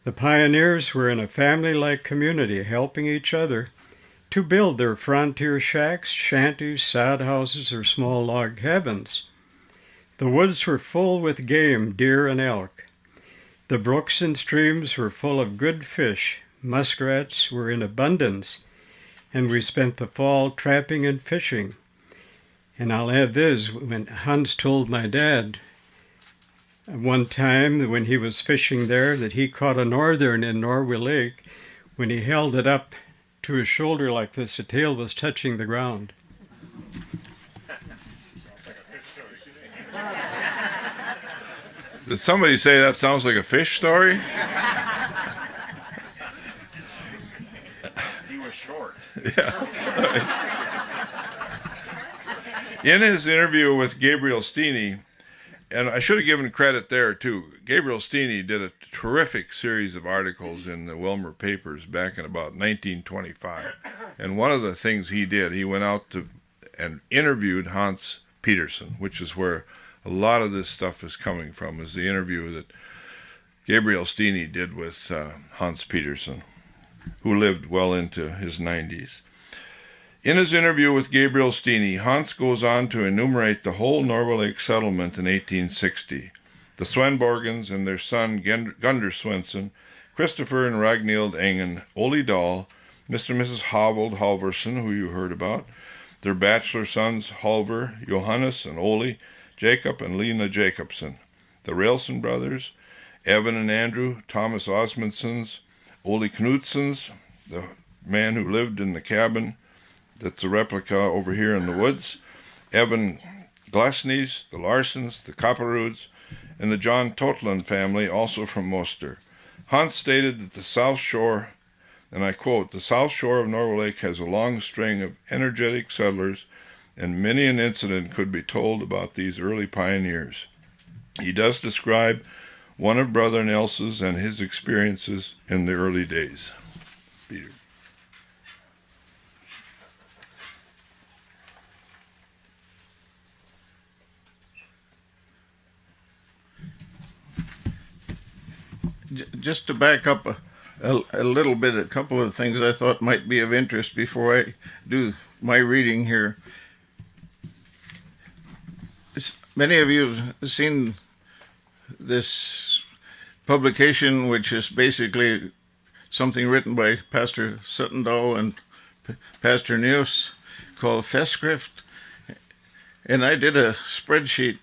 The pioneers were in a family-like community, helping each other to build their frontier shacks, shanties, sod houses, or small log cabins. The woods were full with game, deer and elk. The brooks and streams were full of good fish. Muskrats were in abundance, and we spent the fall trapping and fishing. And I'll add this, when Hans told my dad one time when he was fishing there that he caught a northern in Norway Lake, when he held it up to his shoulder like this, the tail was touching the ground. Did somebody say that sounds like a fish story? He was short. Yeah. In his interview with Gabriel Steeny, and I should have given credit there too, Gabriel Steeny did a terrific series of articles in the Wilmer papers back in about 1925. And one of the things he did, he went out to and interviewed Hans Peterson, which is where a lot of this stuff is coming from, is the interview that Gabriel Steeny did with Hans Peterson, who lived well into his 90s. In his interview with Gabriel Steeny, Hans goes on to enumerate the whole Norway Lake settlement in 1860. The Swenborgens and their son Gunder Svensson, Christopher and Ragnhild Engen, Ole Dahl, Mr. and Mrs. HAAVEL Halvorson, who you heard about, their bachelor sons Halvor, Johannes and Ole, Jacob and Lena Jacobsen, the Railson brothers, Evan and Andrew, Thomas Osmundsons, Ole Knutsons, the man who lived in the cabin that's a replica over here in the woods, Evan Glasnys, the Larsons, the Kopperuds, and the John Totland family, also from Moster. Hans stated that the South Shore, and I quote, "The South Shore of Norway Lake has a long string of energetic settlers, and many an incident could be told about these early pioneers." He does describe one of Brother Nels's and his experiences in the early days. Peter. Just to back up a little bit, a couple of things I thought might be of interest before I do my reading here. Many of you have seen this publication, which is basically something written by Pastor Suttendal and Pastor Neus called Festskrift. And I did a spreadsheet.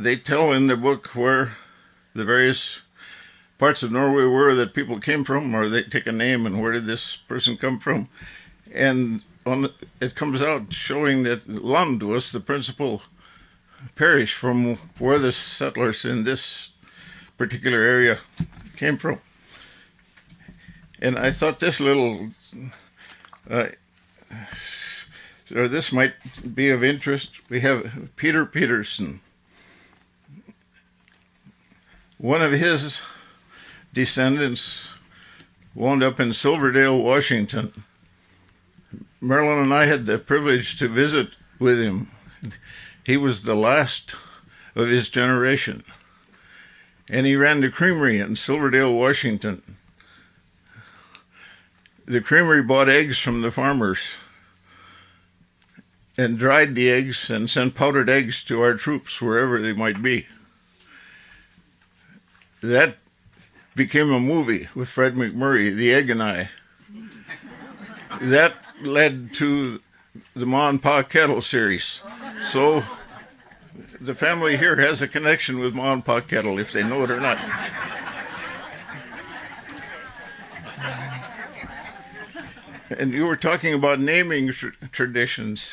They tell in the book where the various parts of Norway were that people came from, or they take a name and where did this person come from. And it comes out showing that Land was the principal parish from where the settlers in this particular area came from. And I thought this little, or this might be of interest. We have Peter Peterson. One of his descendants wound up in Silverdale, Washington. Marilyn and I had the privilege to visit with him. He was the last of his generation, and he ran the creamery in Silverdale, Washington. The creamery bought eggs from the farmers and dried the eggs and sent powdered eggs to our troops wherever they might be. That became a movie with Fred McMurray, The Egg and I. That led to the Ma and Pa Kettle series. So the family here has a connection with Ma and Pa Kettle, if they know it or not. And you were talking about naming traditions.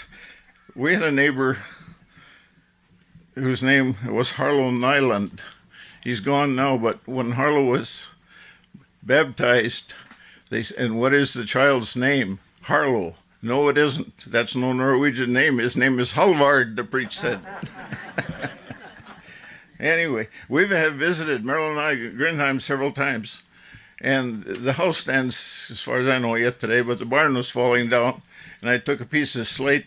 We had a neighbor whose name was Harlow Nyland. He's gone now, but when Harlow was baptized, and what is the child's name? Harlow. No, it isn't. That's no Norwegian name. His name is Halvard, the priest said. Anyway, we have visited Marilyn and I Grindheim several times. And the house stands, as far as I know, yet today, but the barn was falling down. And I took a piece of slate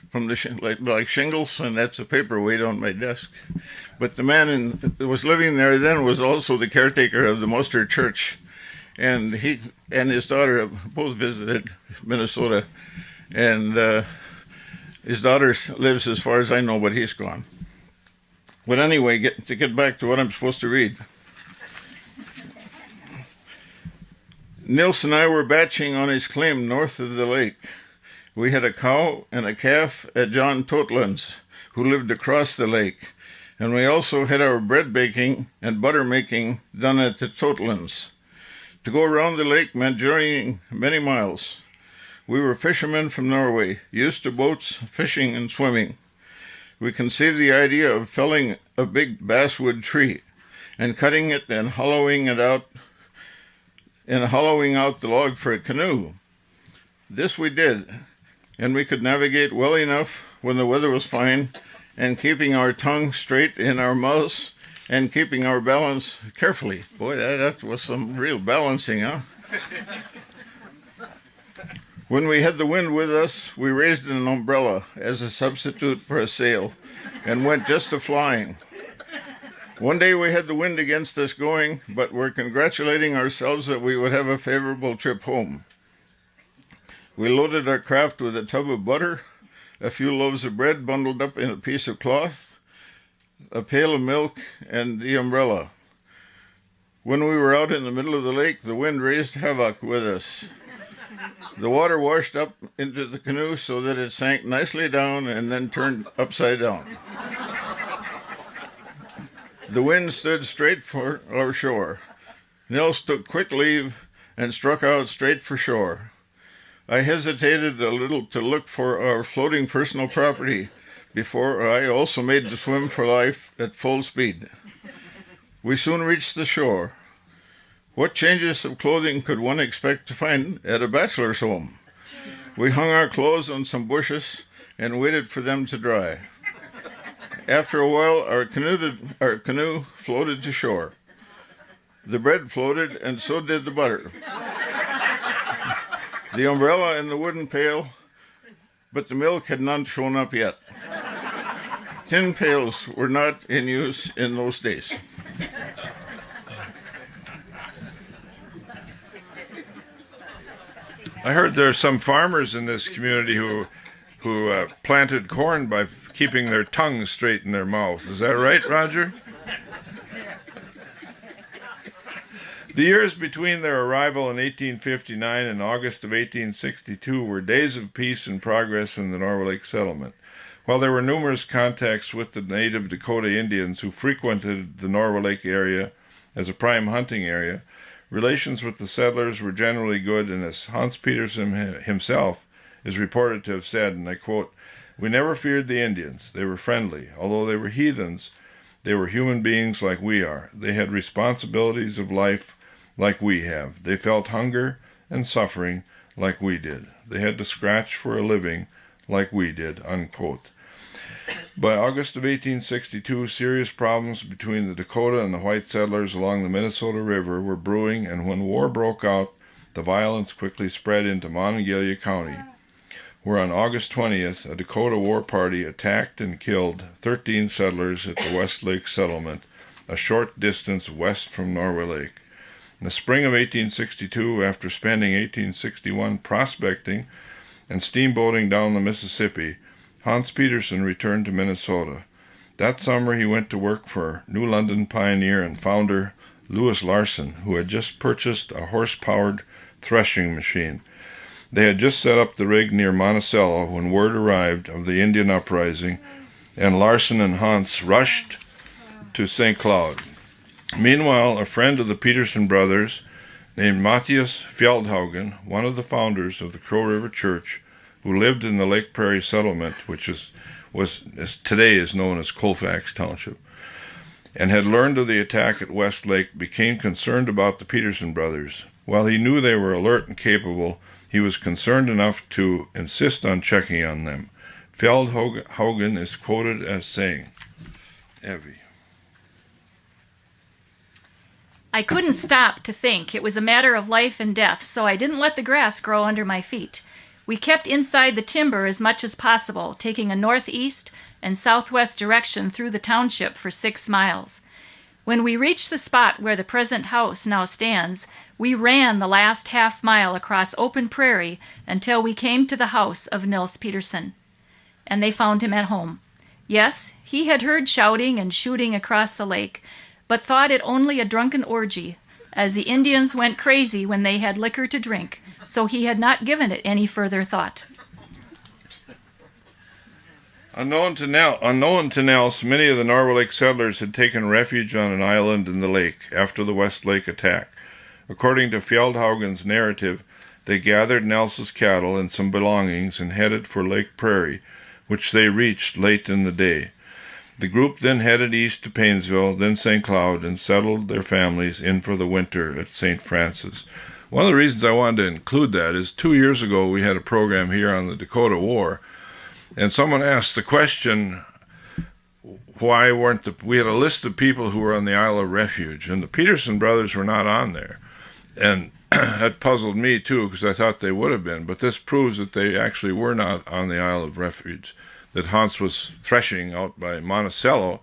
from the like shingles, and that's a paperweight on my desk. But the man that was living there then was also the caretaker of the Mustard Church. And he and his daughter both visited Minnesota. And his daughter lives, as far as I know, but he's gone. But anyway, to get back to what I'm supposed to read. Nils and I were batching on his claim north of the lake. We had a cow and a calf at John Totland's, who lived across the lake. And we also had our bread baking and butter making done at the Totland's. To go around the lake meant journeying many miles. We were fishermen from Norway, used to boats, fishing, and swimming. We conceived the idea of felling a big basswood tree and cutting it and hollowing out the log for a canoe. This we did, and we could navigate well enough when the weather was fine, and keeping our tongue straight in our mouths and keeping our balance carefully. Boy, that was some real balancing, huh? When we had the wind with us, we raised an umbrella as a substitute for a sail and went just a-flying. One day we had the wind against us going, but were congratulating ourselves that we would have a favorable trip home. We loaded our craft with a tub of butter, a few loaves of bread bundled up in a piece of cloth, a pail of milk, and the umbrella. When we were out in the middle of the lake, the wind raised havoc with us. The water washed up into the canoe so that it sank nicely down and then turned upside down. The wind stood straight for our shore. Nils took quick leave and struck out straight for shore. I hesitated a little to look for our floating personal property before I also made the swim for life at full speed. We soon reached the shore. What changes of clothing could one expect to find at a bachelor's home? We hung our clothes on some bushes and waited for them to dry. After a while, our canoe floated to shore. The bread floated, and so did the butter. The umbrella and the wooden pail, but the milk had not shown up yet. Tin pails were not in use in those days. I heard there are some farmers in this community who planted corn by keeping their tongues straight in their mouth. Is that right, Roger? The years between their arrival in 1859 and August of 1862 were days of peace and progress in the Norway Lake settlement. While there were numerous contacts with the native Dakota Indians who frequented the Norway Lake area as a prime hunting area, relations with the settlers were generally good, and as Hans Peterson himself is reported to have said, and I quote, "We never feared the Indians. They were friendly. Although they were heathens, they were human beings like we are. They had responsibilities of life like we have. They felt hunger and suffering like we did. They had to scratch for a living like we did," unquote. By August of 1862, serious problems between the Dakota and the white settlers along the Minnesota River were brewing, and when war broke out, the violence quickly spread into Monongalia County, where on August 20th, a Dakota war party attacked and killed 13 settlers at the West Lake Settlement, a short distance west from Norway Lake. In the spring of 1862, after spending 1861 prospecting and steamboating down the Mississippi, Hans Peterson returned to Minnesota. That summer he went to work for New London pioneer and founder Lewis Larson, who had just purchased a horse-powered threshing machine. They had just set up the rig near Monticello when word arrived of the Indian uprising, and Larson and Hans rushed to St. Cloud. Meanwhile, a friend of the Peterson brothers, named Matthias Feldhaugen, one of the founders of the Crow River Church, who lived in the Lake Prairie settlement, which today is known as Colfax Township, and had learned of the attack at West Lake, became concerned about the Peterson brothers. While he knew they were alert and capable, he was concerned enough to insist on checking on them. Feldhaugen is quoted as saying, Evie. I couldn't stop to think. It was a matter of life and death, so I didn't let the grass grow under my feet. We kept inside the timber as much as possible, taking a northeast and southwest direction through the township for 6 miles. When we reached the spot where the present house now stands, we ran the last half-mile across open prairie until we came to the house of Nils Peterson. And they found him at home. Yes, he had heard shouting and shooting across the lake, but thought it only a drunken orgy, as the Indians went crazy when they had liquor to drink, so he had not given it any further thought. Unknown to Nels, many of the Norway Lake settlers had taken refuge on an island in the lake after the West Lake attack. According to Feldhaugen's narrative, they gathered Nels's cattle and some belongings and headed for Lake Prairie, which they reached late in the day. The group then headed east to Painesville, then St. Cloud, and settled their families in for the winter at St. Francis. One of the reasons I wanted to include that is 2 years ago we had a program here on the Dakota War, and someone asked the question, why weren't we had a list of people who were on the Isle of Refuge, and the Peterson brothers were not on there. And that puzzled me too, because I thought they would have been, but this proves that they actually were not on the Isle of Refuge, that Hans was threshing out by Monticello,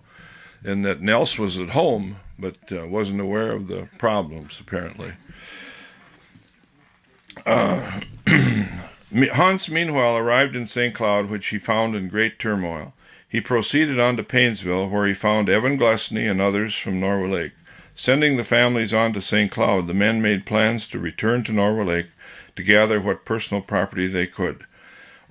and that Nels was at home, but wasn't aware of the problems, apparently. Hans, meanwhile, arrived in St. Cloud, which he found in great turmoil. He proceeded on to Painesville, where he found Evan Glesney and others from Norway Lake. Sending the families on to St. Cloud, the men made plans to return to Norway Lake to gather what personal property they could.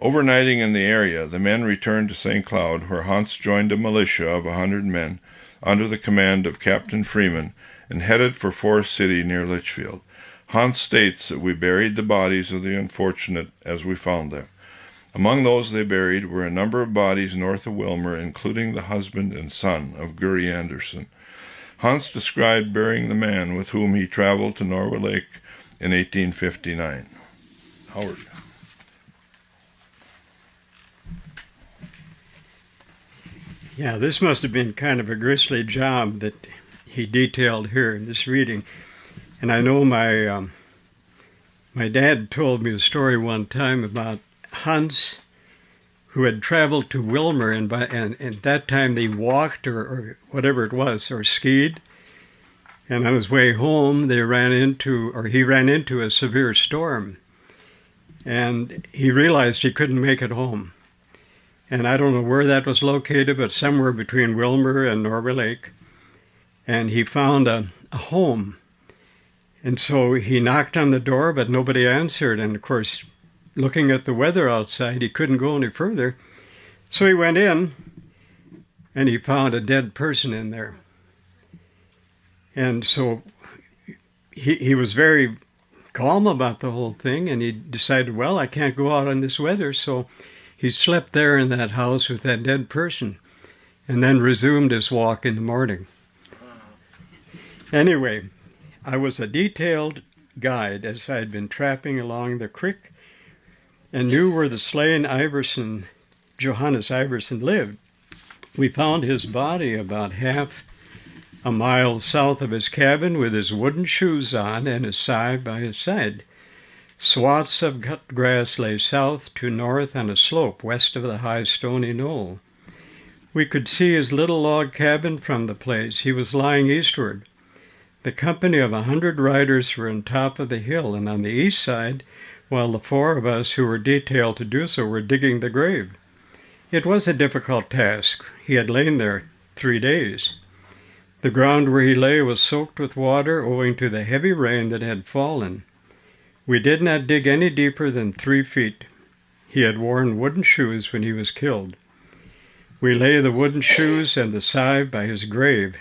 Overnighting in the area, the men returned to St. Cloud, where Hans joined a militia of 100 men under the command of Captain Freeman and headed for Forest City near Litchfield. Hans states that we buried the bodies of the unfortunate as we found them. Among those they buried were a number of bodies north of Wilmer, including the husband and son of Guri Anderson. Hans described burying the man with whom he traveled to Norway Lake in 1859. Howard. Yeah, this must have been kind of a grisly job that he detailed here in this reading. And I know my dad told me a story one time about Hans, who had traveled to Wilmer, and at that time they walked or whatever it was, or skied. And on his way home, he ran into a severe storm. And he realized he couldn't make it home. And I don't know where that was located, but somewhere between Wilmer and Norway Lake. And he found a home. And so he knocked on the door, but nobody answered. And of course, looking at the weather outside, he couldn't go any further. So he went in, and he found a dead person in there. And so he was very calm about the whole thing, and he decided, well, I can't go out in this weather, so he slept there in that house with that dead person, and then resumed his walk in the morning. Anyway, I was a detailed guide as I had been trapping along the creek and knew where the slain Johannes Iverson lived. We found his body about half a mile south of his cabin with his wooden shoes on and his scythe by his side. Swaths of cut grass lay south to north on a slope west of the high stony knoll. We could see his little log cabin from the place. He was lying eastward. The company of 100 riders were on top of the hill and on the east side, while the 4 of us who were detailed to do so were digging the grave. It was a difficult task. He had lain there 3 days. The ground where he lay was soaked with water owing to the heavy rain that had fallen. We did not dig any deeper than 3 feet. He had worn wooden shoes when he was killed. We lay the wooden shoes and the scythe by his grave,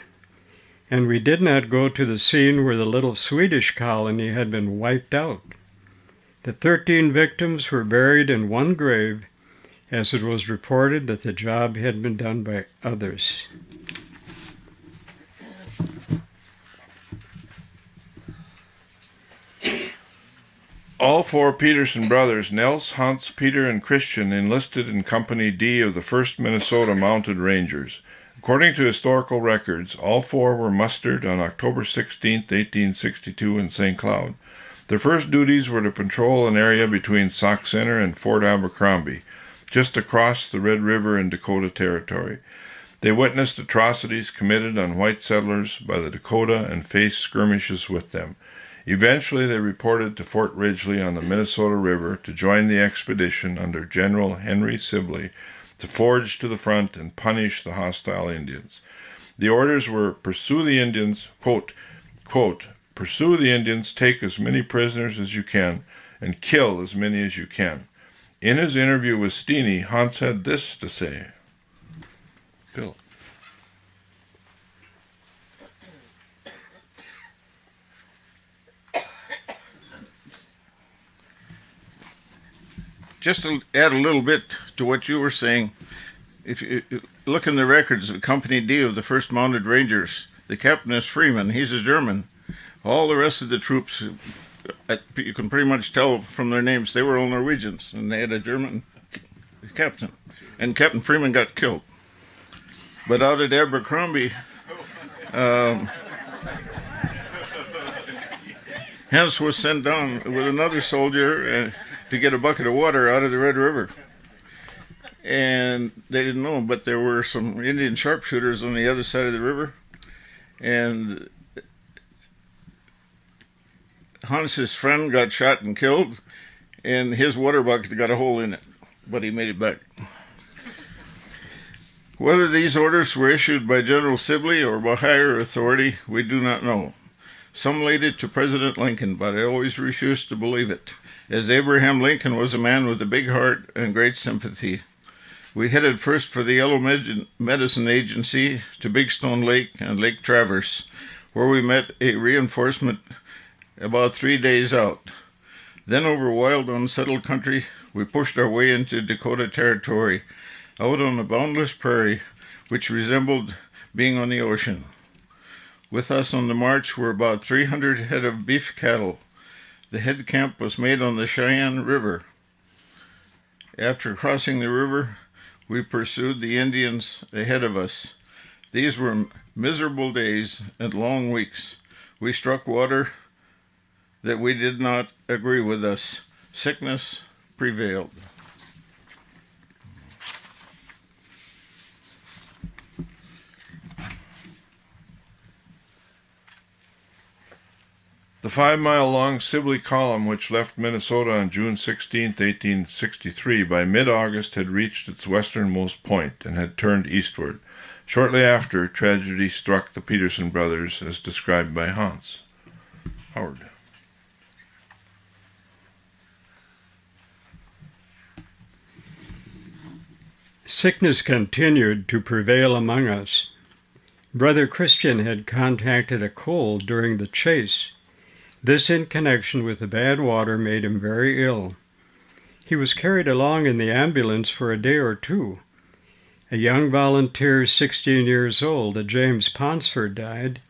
and we did not go to the scene where the little Swedish colony had been wiped out. The 13 victims were buried in one grave, as it was reported that the job had been done by others. All 4 Peterson brothers, Nels, Hans, Peter, and Christian, enlisted in Company D of the 1st Minnesota Mounted Rangers. According to historical records, all 4 were mustered on October 16, 1862 in St. Cloud. Their first duties were to patrol an area between Sauk Center and Fort Abercrombie, just across the Red River in Dakota Territory. They witnessed atrocities committed on white settlers by the Dakota and faced skirmishes with them. Eventually, they reported to Fort Ridgely on the Minnesota River to join the expedition under General Henry Sibley to forge to the front and punish the hostile Indians. The orders were pursue the Indians, quote, pursue the Indians, take as many prisoners as you can, and kill as many as you can. In his interview with Steeny, Hans had this to say. Phil. Just to add a little bit to what you were saying, if you look in the records of Company D of the 1st Mounted Rangers, the captain is Freeman, he's a German. All the rest of the troops, you can pretty much tell from their names, they were all Norwegians, and they had a German captain. And Captain Freeman got killed. But out at Abercrombie, Hans was sent down with another soldier to get a bucket of water out of the Red River. And they didn't know him, but there were some Indian sharpshooters on the other side of the river. And Hans's friend got shot and killed, and his water bucket got a hole in it, but he made it back. Whether these orders were issued by General Sibley or by higher authority, we do not know. Some laid it to President Lincoln, but I always refused to believe it, as Abraham Lincoln was a man with a big heart and great sympathy. We headed first for the Yellow Medicine Agency to Big Stone Lake and Lake Traverse, where we met a reinforcement about 3 days out. Then over wild, unsettled country, we pushed our way into Dakota Territory, out on a boundless prairie, which resembled being on the ocean. With us on the march were about 300 head of beef cattle. The head camp was made on the Cheyenne River. After crossing the river, we pursued the Indians ahead of us. These were miserable days and long weeks. We struck water that we did not agree with us. Sickness prevailed. The 5-mile-long Sibley column, which left Minnesota on June 16, 1863, by mid-August had reached its westernmost point and had turned eastward. Shortly after, tragedy struck the Peterson brothers, as described by Hans. Howard. Sickness continued to prevail among us. Brother Christian had contracted a cold during the chase. This, in connection with the bad water, made him very ill. He was carried along in the ambulance for a day or two. A young volunteer, 16 years old, a James Ponsford, died,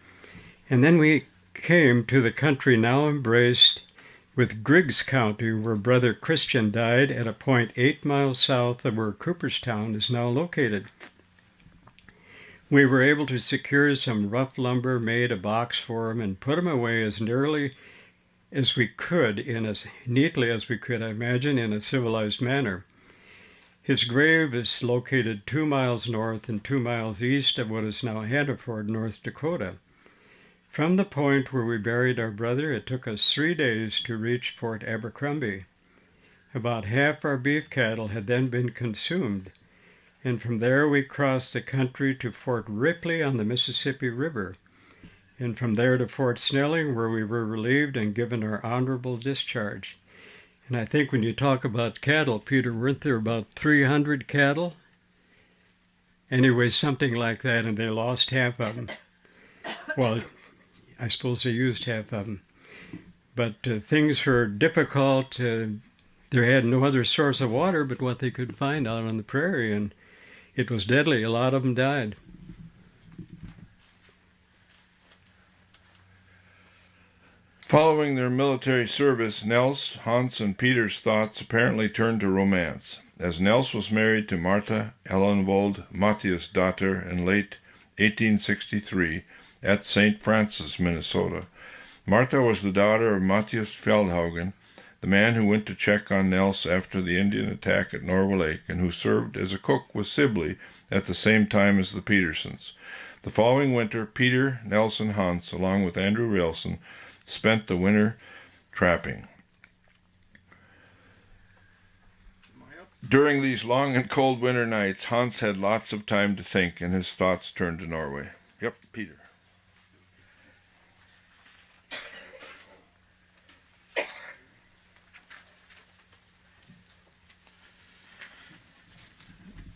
and then we came to the country now embraced with Griggs County, where Brother Christian died at a point 8 miles south of where Cooperstown is now located. We were able to secure some rough lumber, made a box for him, and put him away as nearly as we could, in as neatly as we could, I imagine, in a civilized manner. His grave is located 2 miles north and 2 miles east of what is now Hannaford, North Dakota. From the point where we buried our brother, it took us 3 days to reach Fort Abercrombie. About half our beef cattle had then been consumed, and from there we crossed the country to Fort Ripley on the Mississippi River, and from there to Fort Snelling, where we were relieved and given our honorable discharge. And I think when you talk about cattle, Peter, weren't there about 300 cattle? Anyway, something like that, and they lost half of them. Well, I suppose they used half of them. But things were difficult. They had no other source of water but what they could find out on the prairie, and it was deadly. A lot of them died. Following their military service, Nels, Hans, and Peter's thoughts apparently turned to romance, as Nels was married to Martha Ellenwold Matthias-Datter in late 1863 at St. Francis, Minnesota. Martha was the daughter of Matthias Feldhaugen, the man who went to check on Nels after the Indian attack at Norway Lake and who served as a cook with Sibley at the same time as the Petersons. The following winter, Peter, Nels, and Hans, along with Andrew Railson, spent the winter trapping. During these long and cold winter nights, Hans had lots of time to think, and his thoughts turned to Norway. Yep, Peter.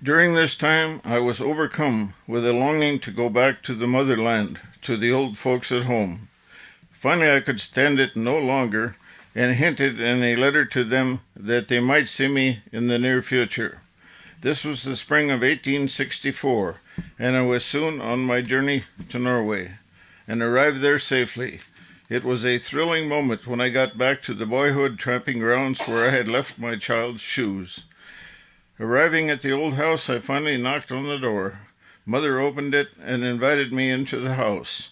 During this time, I was overcome with a longing to go back to the motherland, to the old folks at home. Finally, I could stand it no longer and hinted in a letter to them that they might see me in the near future. This was the spring of 1864, and I was soon on my journey to Norway and arrived there safely. It was a thrilling moment when I got back to the boyhood tramping grounds where I had left my child's shoes. Arriving at the old house, I finally knocked on the door. Mother opened it and invited me into the house.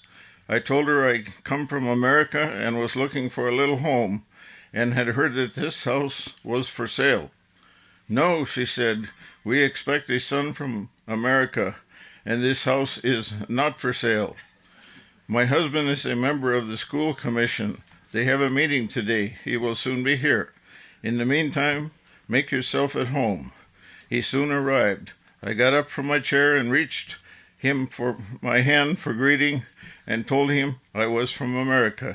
I told her I'd come from America and was looking for a little home, and had heard that this house was for sale. No, she said, we expect a son from America, and this house is not for sale. My husband is a member of the school commission. They have a meeting today. He will soon be here. In the meantime, make yourself at home. He soon arrived. I got up from my chair and reached him for my hand for greeting, and told him I was from America,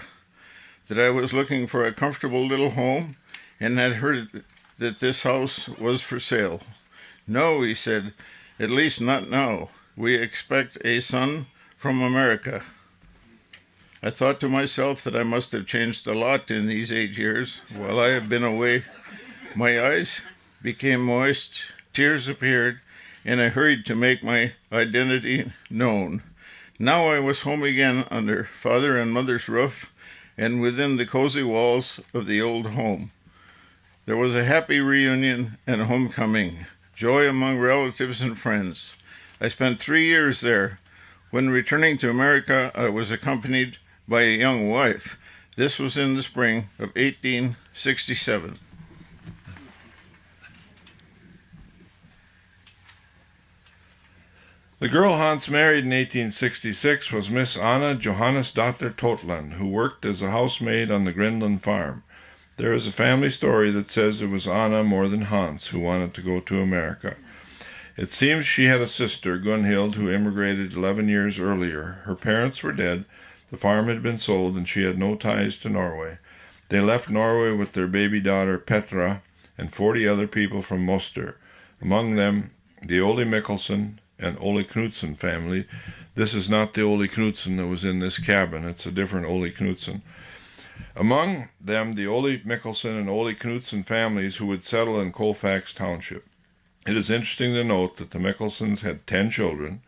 that I was looking for a comfortable little home, and had heard that this house was for sale. No, he said, at least not now. We expect a son from America. I thought to myself that I must have changed a lot in these 8 years while I have been away. My eyes became moist, tears appeared, and I hurried to make my identity known. Now I was home again under father and mother's roof and within the cozy walls of the old home. There was a happy reunion and homecoming, joy among relatives and friends. I spent 3 years there. When returning to America, I was accompanied by a young wife. This was in the spring of 1867. The girl Hans married in 1866 was Miss Anna Johannesdotter Totland, who worked as a housemaid on the Grinland farm. There is a family story that says it was Anna more than Hans who wanted to go to America. It seems she had a sister, Gunhild, who immigrated 11 years earlier. Her parents were dead, the farm had been sold, and she had no ties to Norway. They left Norway with their baby daughter Petra and 40 other people from Moster, among them the Ole Mikkelsen and Ole Knudsen family. This is not the Ole Knudsen that was in this cabin. It's a different Ole Knudsen. Among them, the Ole Mikkelsen and Ole Knudsen families who would settle in Colfax Township. It is interesting to note that the Mikkelsens had 10 children,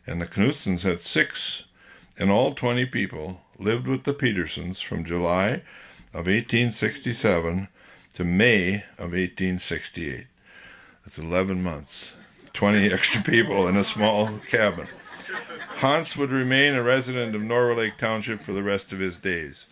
and the Knudsens had 6, and all 20 people lived with the Petersons from July of 1867 to May of 1868. That's 11 months. 20 extra people in a small cabin. Hans would remain a resident of Norway Lake Township for the rest of his days.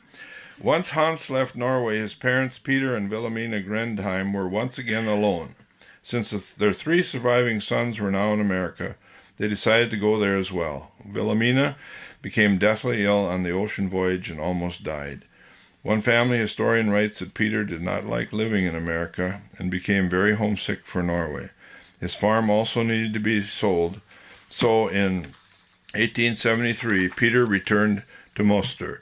Once Hans left Norway, his parents Peter and Wilhelmina Grendheim were once again alone. Since their 3 surviving sons were now in America, they decided to go there as well. Wilhelmina became deathly ill on the ocean voyage and almost died. One family historian writes that Peter did not like living in America and became very homesick for Norway. His farm also needed to be sold, so in 1873 Peter returned to Moster.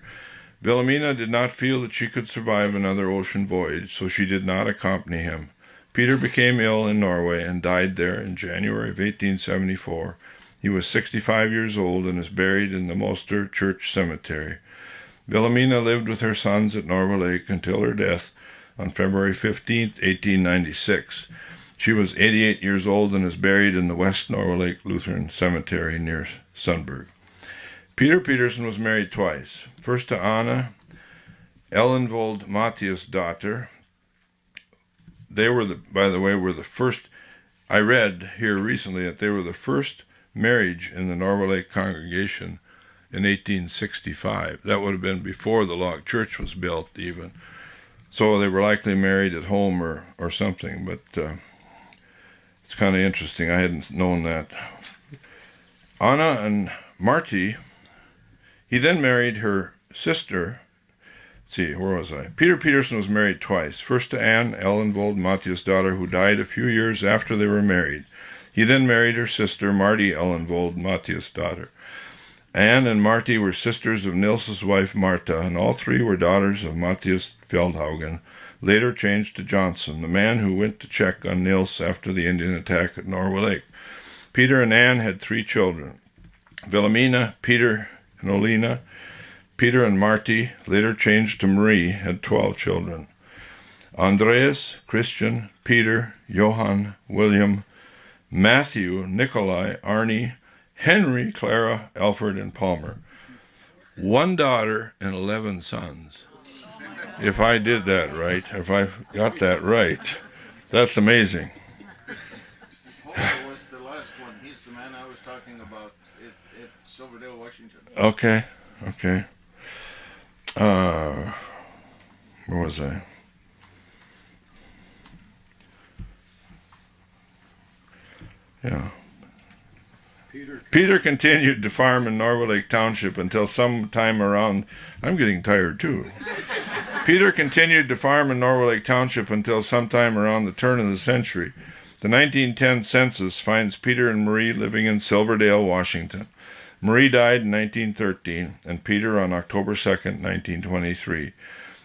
Wilhelmina did not feel that she could survive another ocean voyage, so she did not accompany him. Peter became ill in Norway and died there in January of 1874. He was 65 years old and is buried in the Moster Church Cemetery. Wilhelmina lived with her sons at Norway Lake until her death on February 15, 1896. She was 88 years old and is buried in the West Norway Lake Lutheran Cemetery near Sundberg. Peter Peterson was married twice. First to Anna Ellenvold Matthias' daughter. They were, by the way, the first. I read here recently that they were the first marriage in the Norway Lake congregation in 1865. That would have been before the log church was built, even. So they were likely married at home or something. But it's kind of interesting. I hadn't known that. Anna and Marty. He then married her sister. Let's see, where was I? Peter Peterson was married twice. First to Anne Ellenvold Matthias' daughter, who died a few years after they were married. He then married her sister, Marty Ellenvold Matthias' daughter. Anne and Marty were sisters of Nils's wife, Martha, and all 3 were daughters of Matthias Feldhaugen, later changed to Johnson, the man who went to check on Nils after the Indian attack at Norway Lake. Peter and Anne had 3 children. Wilhelmina, Peter, and Olina. Peter and Marty, later changed to Marie, had 12 children. Andreas, Christian, Peter, Johann, William, Matthew, Nikolai, Arnie, Henry, Clara, Alfred, and Palmer. 1 daughter and 11 sons. If I did that right, if I got that right, that's amazing. HAAVEL was the last one. He's the man I was talking about at Silverdale, Washington. Okay. Where was I? Yeah. Peter continued to farm in Norway Lake Township until sometime around. I'm getting tired too. Peter continued to farm in Norway Lake Township until sometime around the turn of the century. The 1910 census finds Peter and Marie living in Silverdale, Washington. Marie died in 1913 and Peter on October 2nd, 1923.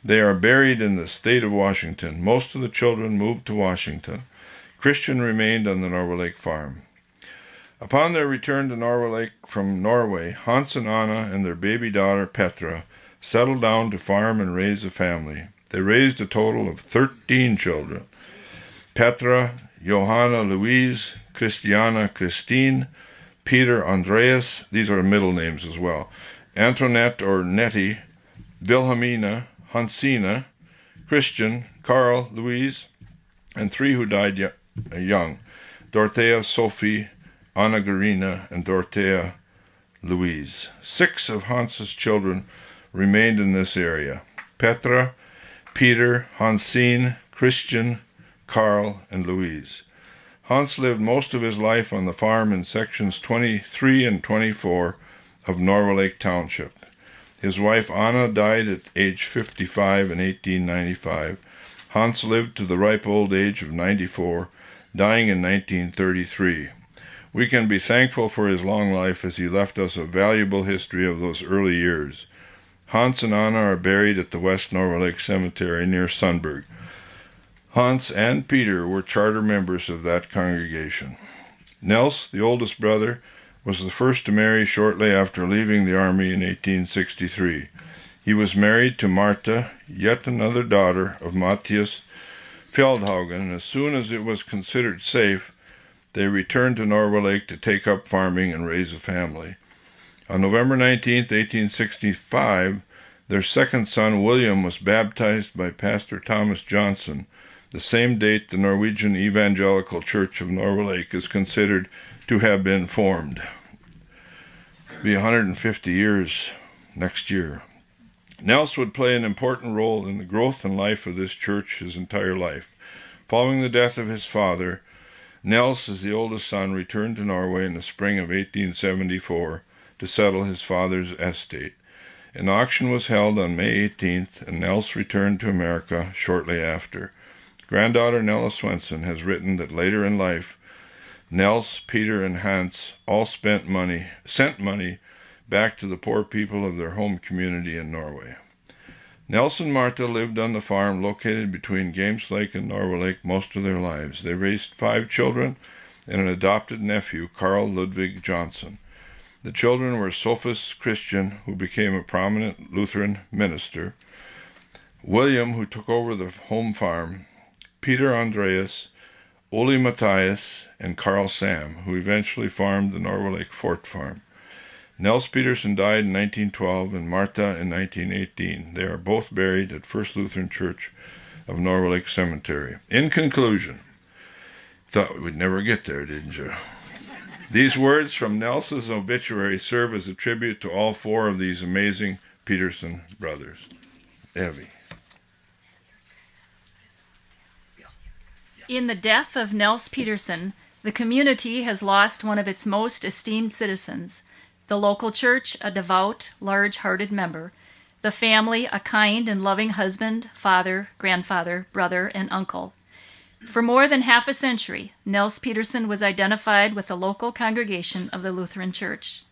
They are buried in the state of Washington. Most of the children moved to Washington. Christian remained on the Norway Lake farm. Upon their return to Norway Lake from Norway, Hans and Anna and their baby daughter Petra settled down to farm and raise a family. They raised a total of 13 children. Petra, Johanna Louise, Christiana Christine, Peter Andreas, these are middle names as well, Antoinette or Nettie, Wilhelmina, Hansina, Christian, Carl, Louise, and 3 who died young, Dorothea, Sophie, Anna Garina, and Dorothea Louise. 6 of Hans's children remained in this area: Petra, Peter, Hansine, Christian, Carl, and Louise. Hans lived most of his life on the farm in sections 23 and 24 of Norway Lake Township. His wife Anna died at age 55 in 1895. Hans lived to the ripe old age of 94, dying in 1933. We can be thankful for his long life as he left us a valuable history of those early years. Hans and Anna are buried at the West Norway Lake Cemetery near Sundberg. Hans and Peter were charter members of that congregation. Nels, the oldest brother, was the first to marry shortly after leaving the army in 1863. He was married to Martha, yet another daughter of Matthias Feldhaugen, and as soon as it was considered safe, they returned to Norway Lake to take up farming and raise a family. On November 19, 1865, their second son, William, was baptized by Pastor Thomas Johnson, the same date the Norwegian Evangelical Church of Norway Lake is considered to have been formed. Be 150 years next year. Nels would play an important role in the growth and life of this church his entire life. Following the death of his father, Nels, as the oldest son, returned to Norway in the spring of 1874 to settle his father's estate. An auction was held on May 18th, and Nels returned to America shortly after. Granddaughter Nella Swenson has written that later in life, Nels, Peter, and Hans all sent money back to the poor people of their home community in Norway. Nels and Martha lived on the farm located between Games Lake and Norway Lake most of their lives. They raised 5 children and an adopted nephew, Carl Ludwig Johnson. The children were Sophus Christian, who became a prominent Lutheran minister, William, who took over the home farm, Peter Andreas, Ole Matthias, and Carl Sam, who eventually farmed the Norway Lake Fort Farm. Nels Peterson died in 1912 and Martha in 1918. They are both buried at First Lutheran Church of Norway Lake Cemetery. In conclusion, thought we'd never get there, didn't you? These words from Nels's obituary serve as a tribute to all 4 of these amazing Peterson brothers. Evie. In the death of Nels Peterson, the community has lost one of its most esteemed citizens, the local church a devout, large-hearted member, the family a kind and loving husband, father, grandfather, brother, and uncle. For more than half a century, Nels Peterson was identified with the local congregation of the Lutheran Church.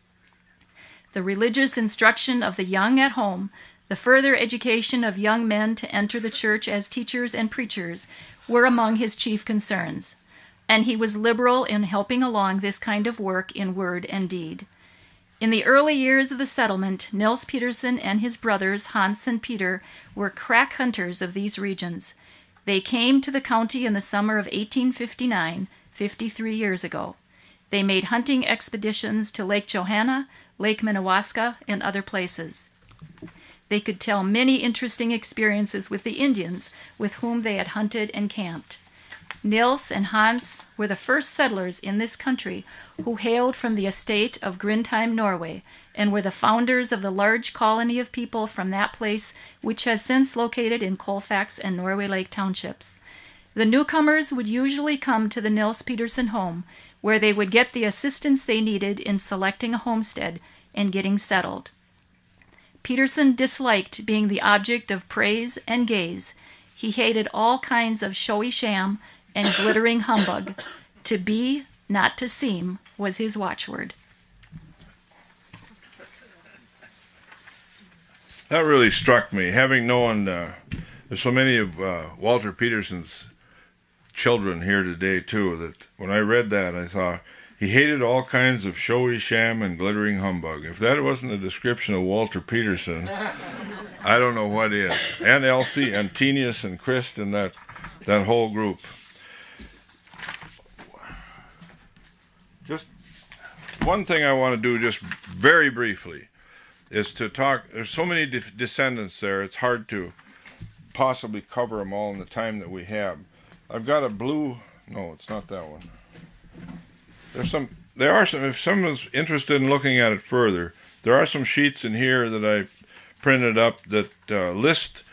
The religious instruction of the young at home, the further education of young men to enter the church as teachers and preachers were among his chief concerns, and he was liberal in helping along this kind of work in word and deed. In the early years of the settlement, Nels Peterson and his brothers Hans and Peter were crack hunters of these regions. They came to the county in the summer of 1859, 53 years ago. They made hunting expeditions to Lake Johanna, Lake Minnewaska, and other places. They could tell many interesting experiences with the Indians with whom they had hunted and camped. Nils and Hans were the first settlers in this country who hailed from the estate of Grindheim, Norway, and were the founders of the large colony of people from that place, which has since located in Colfax and Norway Lake townships. The newcomers would usually come to the Nels Peterson home, where they would get the assistance they needed in selecting a homestead and getting settled. Peterson disliked being the object of praise and gaze. He hated all kinds of showy sham and glittering humbug. To be, not to seem, was his watchword. That really struck me, having known there's so many of Walter Peterson's children here today, too, that when I read that, I thought, he hated all kinds of showy sham and glittering humbug. If that wasn't a description of Walter Peterson, I don't know what is. And Elsie and Tenius and Chris and that whole group. Just one thing I want to do just very briefly is to talk. There's so many descendants there, it's hard to possibly cover them all in the time that we have. I've got a blue, no, it's not that one. There are some, if someone's interested in looking at it further, there are some sheets in here that I printed up that list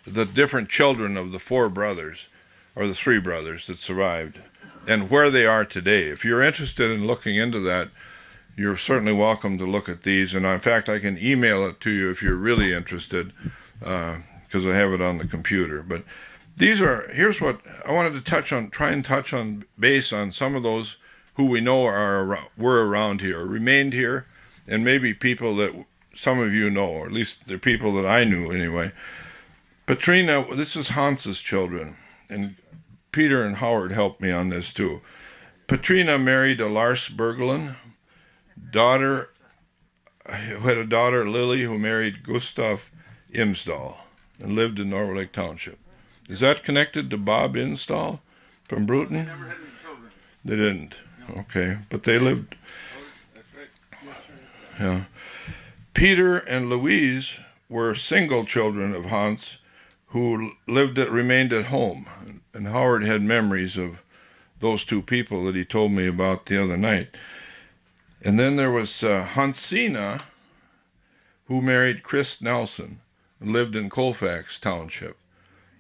the different children of the 4 brothers, or the 3 brothers that survived, and where they are today. If you're interested in looking into that, you're certainly welcome to look at these, and in fact I can email it to you if you're really interested, because I have it on the computer. But here's what I wanted to try and touch on base on some of those who we know were around here, remained here, and maybe people that some of you know, or at least they're people that I knew anyway. Petrina, this is Hans's children, and Peter and Howard helped me on this too. Petrina married a Lars Berglund, who had a daughter, Lily, who married Gustav Imsdahl and lived in Norway Lake Township. Is that connected to Bob Install from Bruton? They never had any children. They didn't. No. Okay, but they lived. That's right. Yeah. Peter and Louise were single children of Hans, who remained at home. And Howard had memories of those 2 people that he told me about the other night. And then there was Hansina, who married Chris Nelson and lived in Colfax Township.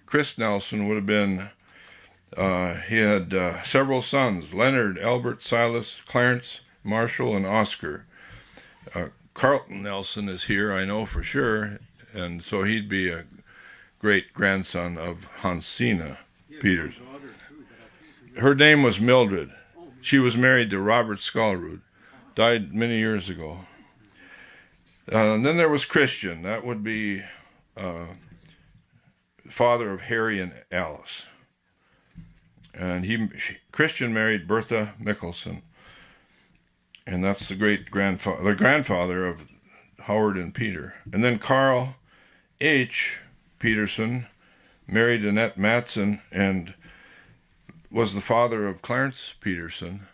Chris Nelson would have been, he had several sons, Leonard, Albert, Silas, Clarence, Marshall, and Oscar. Carlton Nelson is here, I know for sure, and so he'd be a great-grandson of Hansina Peters. Her name was Mildred. She was married to Robert Skalrud, died many years ago. And then there was Christian. That would be father of Harry and Alice. And Christian married Bertha Mickelson. And that's the grandfather of Howard and Peter. And then Carl H. Peterson married Annette Matson and was the father of Clarence Peterson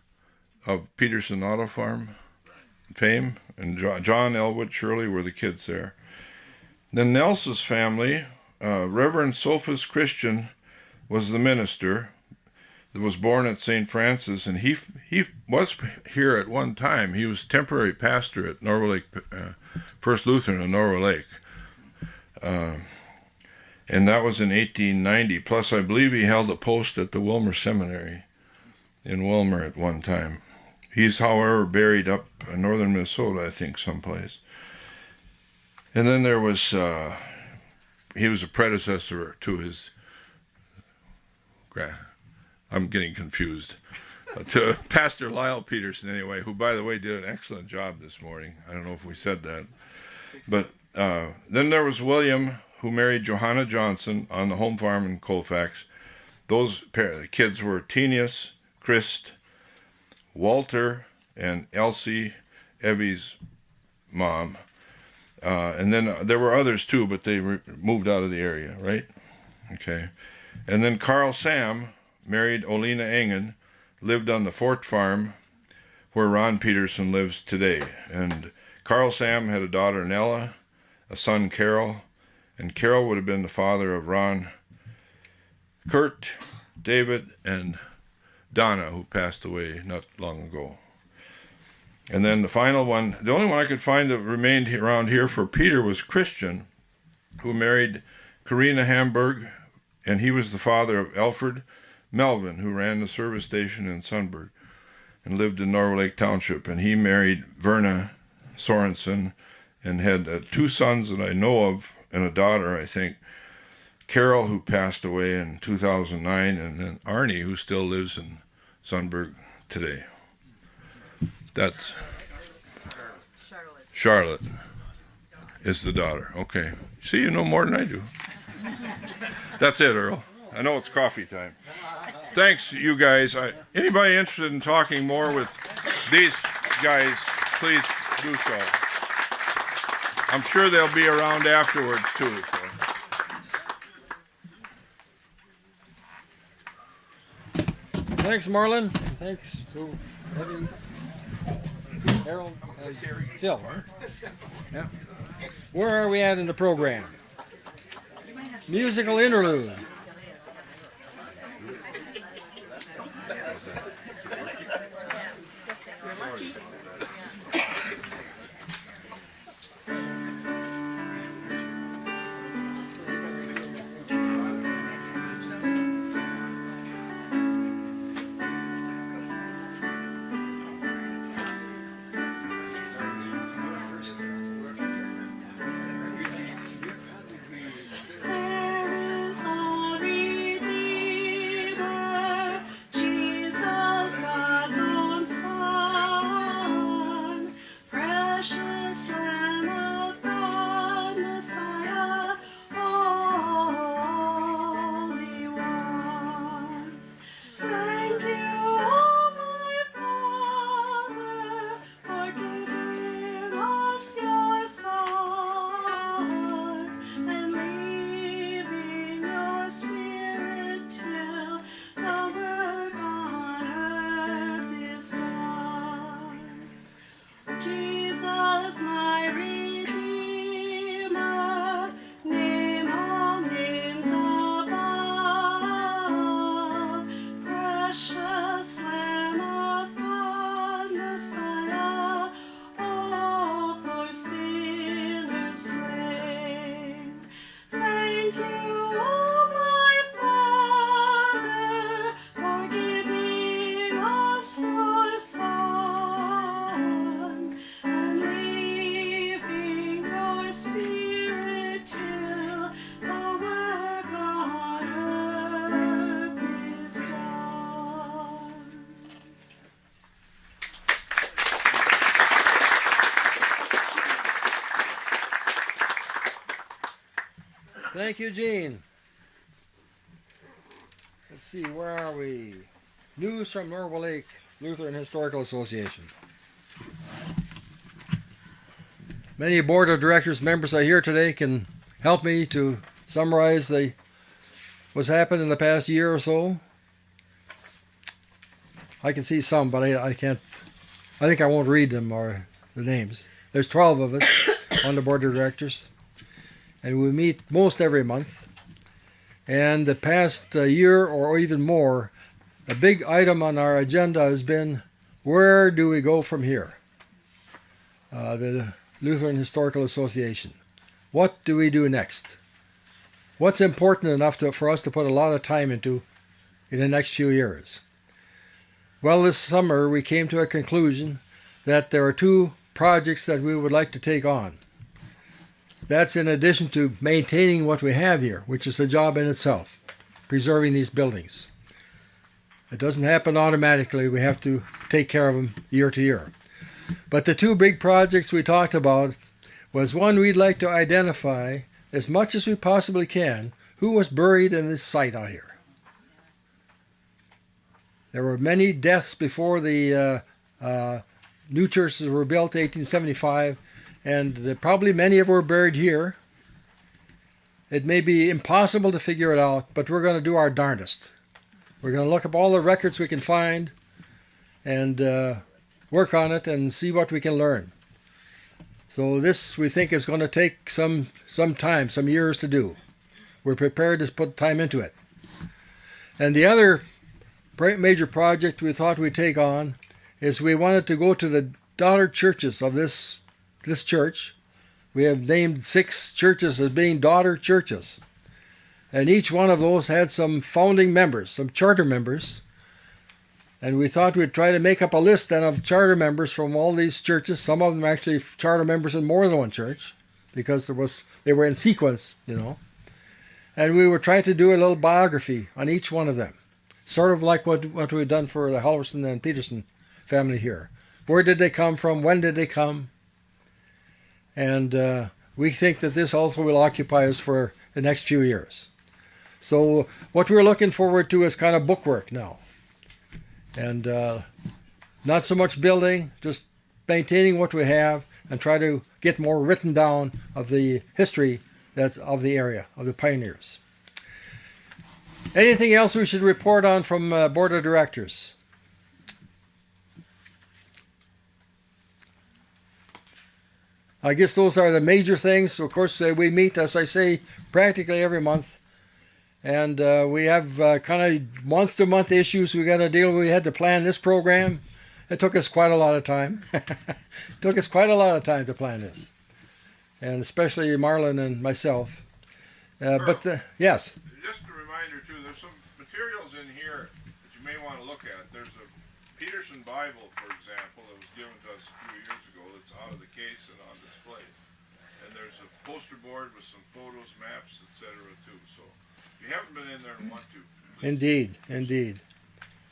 of Peterson Auto Farm fame. And John, Elwood, Shirley were the kids there. Then Nelson's family, Reverend Sophus Christian was the minister that was born at St. Francis, and he was here at one time. He was temporary pastor at Norway Lake, First Lutheran in Norway Lake. And that was in 1890. Plus, I believe he held a post at the Wilmer Seminary in Wilmer at one time. He's, however, buried up in northern Minnesota, I think, someplace. And then there was, he was a predecessor to his, I'm getting confused, to Pastor Lyle Peterson anyway, who, by the way, did an excellent job this morning. I don't know if we said that. But then there was William, who married Johanna Johnson on the home farm in Colfax. Those kids were Tenius, Christ, Walter, and Elsie, Evie's mom. And then there were others too, but they moved out of the area, right? Okay. And then Carl Sam married Olena Engen, lived on the Fort Farm, where Ron Peterson lives today. And Carl Sam had a daughter, Nella, a son, Carol, and Carol would have been the father of Ron, Kurt, David, and Donna, who passed away not long ago. And then the final one, the only one I could find that remained around here for Peter was Christian, who married Karina Hamburg, and he was the father of Alfred Melvin, who ran the service station in Sundberg and lived in Norway Lake Township. And he married Verna Sorensen and had 2 sons that I know of and a daughter, I think, Carol, who passed away in 2009, and then Arnie, who still lives in Sundberg today. That's Charlotte is the daughter. Okay. See, you know more than I do. That's it, Earl. I know it's coffee time. Thanks, you guys. Anybody interested in talking more with these guys, please do so. I'm sure they'll be around afterwards, too. So. Thanks, Marlon. Thanks to Eddie, Harold, and Phil. Yeah. Where are we at in the program? Musical interlude. There is a Redeemer, Jesus, God's own Son. Thank you, Gene. Let's see, where are we? News from Norway Lake Lutheran Historical Association. Many board of directors members are here today can help me to summarize what's happened in the past year or so. I can see some, but I can't. I think I won't read them or the names. There's 12 of us on the board of directors, and we meet most every month. And the past year or even more, a big item on our agenda has been, where do we go from here? The Lutheran Historical Association. What do we do next? What's important enough for us to put a lot of time into in the next few years? Well, this summer we came to a conclusion that there are 2 projects that we would like to take on. That's in addition to maintaining what we have here, which is a job in itself, preserving these buildings. It doesn't happen automatically. We have to take care of them year to year. But the 2 big projects we talked about was, one, we'd like to identify as much as we possibly can who was buried in this site out here. There were many deaths before the new churches were built in 1875, and probably many of them were buried here. It may be impossible to figure it out, but we're going to do our darndest. We're going to look up all the records we can find and work on it and see what we can learn. So this, we think, is going to take some time, some years to do. We're prepared to put time into it. And the other major project we thought we'd take on is we wanted to go to the daughter churches of this church. We have named 6 churches as being daughter churches. And each one of those had some founding members, some charter members. And we thought we'd try to make up a list then of charter members from all these churches. Some of them are actually charter members in more than one church, because they were in sequence, you know. And we were trying to do a little biography on each one of them, sort of like what we've done for the HALVORSON and PETERSON family here. Where did they come from? When did they come? And we think that this also will occupy us for the next few years. So what we're looking forward to is kind of bookwork now. And not so much building, just maintaining what we have and try to get more written down of the history of the area, of the pioneers. Anything else we should report on from Board of Directors? I guess those are the major things. Of course, we meet, as I say, practically every month. And we have kind of month-to-month issues we got to deal with. We had to plan this program. It took us quite a lot of time. To plan this. And especially Marlon and myself. Yes? Just a reminder, too, there's some materials in here that you may want to look at. There's a Peterson Bible, for example, that was given to us a few years ago that's out of the case and on display. And there's a poster board with some photos, maps, etc., too. So if you haven't been in there and want to, please. Indeed.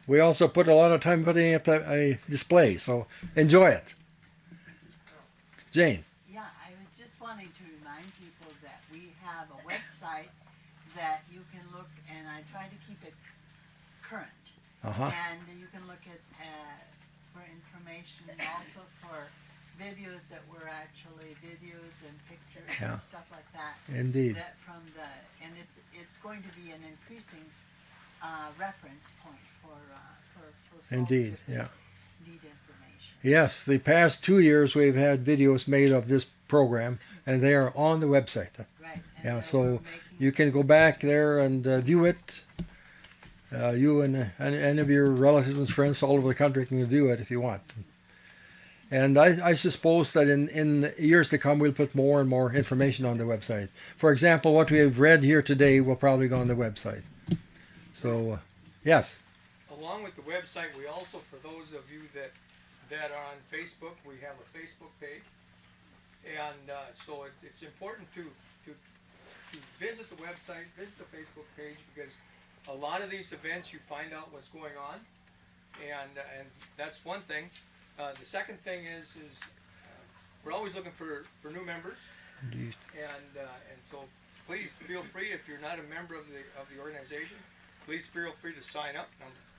We also put a lot of time putting up a display, so enjoy it. Jane. Yeah, I was just wanting to remind people that we have a website that you can look, and I try to keep it current. And you can look at for information and also for videos that were actually videos and pictures and stuff like that. Indeed. That and it's going to be an increasing reference point for folks Indeed, that need information. Yes, the past 2 years we've had videos made of this program, and they are on the website. Right. Yeah, so you can go back there and view it. You and any of your relatives and friends all over the country can view it if you want. And I suppose that in years to come we'll put more and more information on the website. For example, what we have read here today will probably go on the website. So, yes? Along with the website, we also, for those of you that are on Facebook, we have a Facebook page. And so it's important to visit the website, visit the Facebook page, because a lot of these events you find out what's going on, and that's one thing. The second thing is we're always looking for new members. Indeed. And so please feel free, if you're not a member of the organization, please feel free to sign up.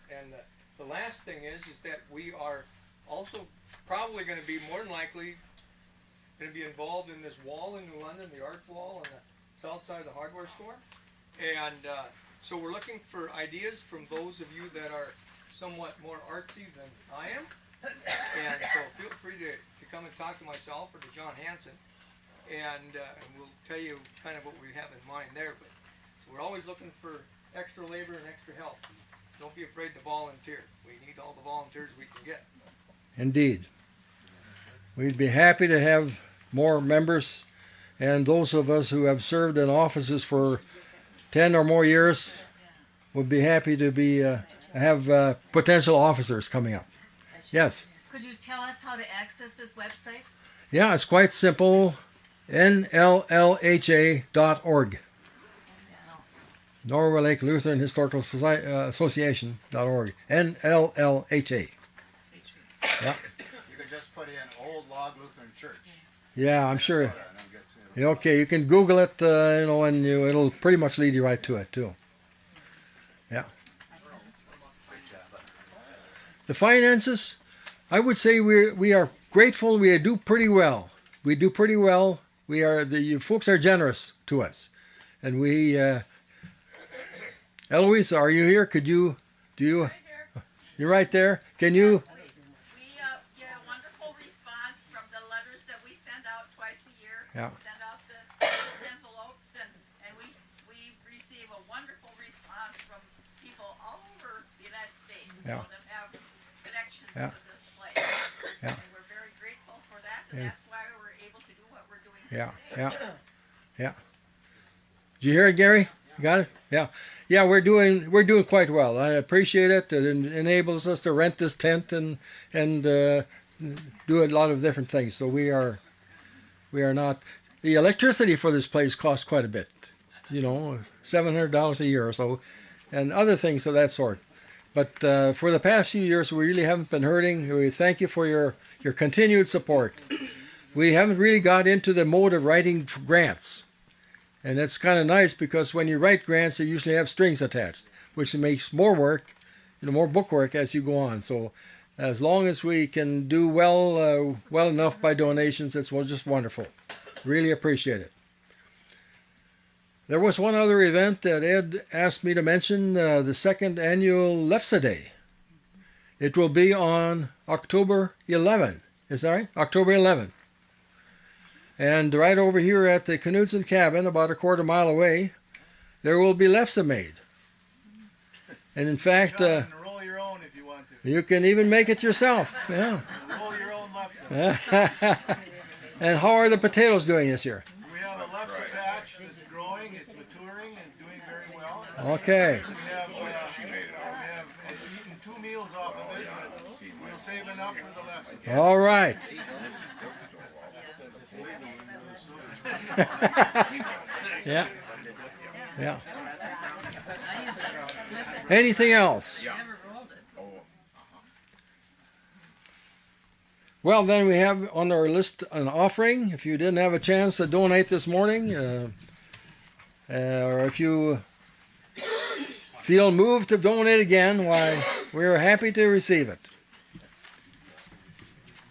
And the last thing is that we are also probably going to be more than likely going to be involved in this wall in New London, the art wall on the south side of the hardware store. And so we're looking for ideas from those of you that are somewhat more artsy than I am. And so feel free to come and talk to myself or to John Hanson, and we'll tell you kind of what we have in mind there. But so we're always looking for extra labor and extra help. Don't be afraid to volunteer. We need all the volunteers we can get. Indeed. We'd be happy to have more members, and those of us who have served in offices for 10 or more years would be happy to have potential officers coming up. Yes. Could you tell us how to access this website? Yeah, it's quite simple. NLLHA.org. Norway Lake Lutheran Historical Association.org. NLLHA. Yeah. You could just put in Old Log Lutheran Church. Yeah, I'm sure. Okay, you can Google it, and it'll pretty much lead you right to it too. Yeah. The finances, I would say we are grateful. We do pretty well. We do pretty well. You folks are generous to us, and we. Eloise, are you here? You're right there. Can you? We get a wonderful response from the letters that we send out twice a year. Yeah. We send out the envelopes, and we receive a wonderful response from people all over the United States. Yeah. All of them have connections Yeah. to this place. Yeah. And we're very grateful for that, and Yeah. that's why we're able to do what we're doing Yeah, today. yeah. Did you hear it, Gary? You got it? Yeah. Yeah, we're doing quite well. I appreciate it. It enables us to rent this tent and do a lot of different things. So we are not. The electricity for this place costs quite a bit. $700 a year or so, and other things of that sort. But for the past few years, we really haven't been hurting. We thank you for your continued support. We haven't really got into the mode of writing grants. And that's kind of nice, because when you write grants, they usually have strings attached, which makes more work, more book work as you go on. So as long as we can do well enough by donations, it's just wonderful. Really appreciate it. There was one other event that Ed asked me to mention, the second annual Lefse Day. It will be on October 11. Is that right? October 11. And right over here at the Knudsen cabin, about a quarter mile away, there will be lefse made. And in fact, roll your own if you want to. you can even make it yourself. Yeah. Roll your own lefse. And how are the potatoes doing this year? We have a lefse patch that's growing, it's maturing and doing very well. Okay. We have eaten 2 meals off of it, but we'll save enough for the lefse. All right. Yeah. Yeah. Anything else? Well, then we have on our list an offering. If you didn't have a chance to donate this morning, or if you feel moved to donate again, why, we're happy to receive it.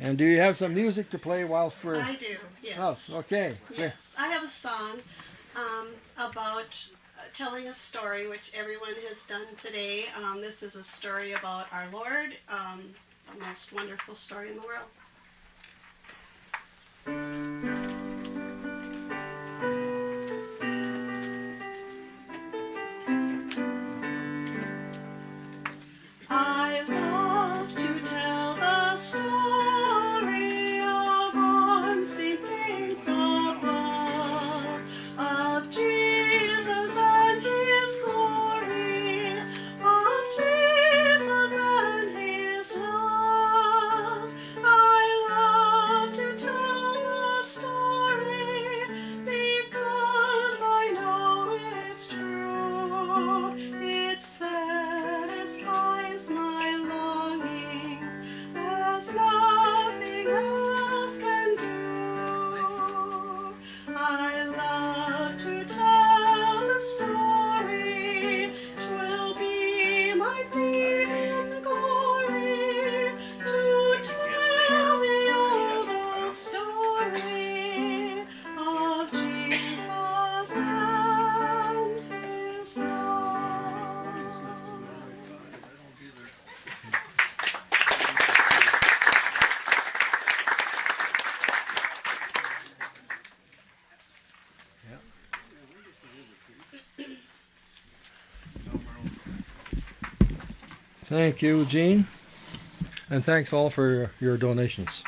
And do you have some music to play whilst we're... I do, yes. Oh, okay. Yes, I have a song about telling a story, which everyone has done today. This is a story about our Lord, the most wonderful story in the world. I love to tell the story of unseen things above, of Jesus and His glory, of Jesus and His love. I love to tell the story Thank you, Gene. And thanks all for your donations.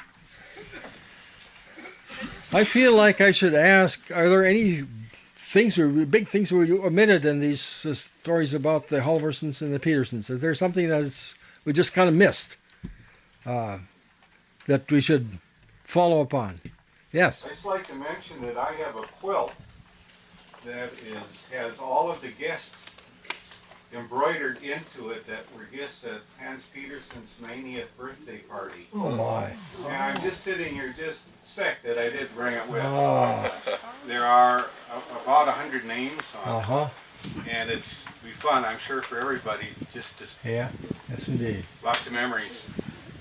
I feel like I should ask, are there any things, or big things we omitted in these stories about the Halvorsons and the Petersons? Is there something that we just kind of missed that we should follow up on? Yes? I'd just like to mention that I have a quilt that has all of the guests embroidered into it that were gifts at Hans Peterson's 90th birthday party. Oh my. And I'm just sitting here just sick that I did bring it with. There are about 100 names on it. And it's be fun, I'm sure, for everybody just to Yeah, yes indeed. lots of memories.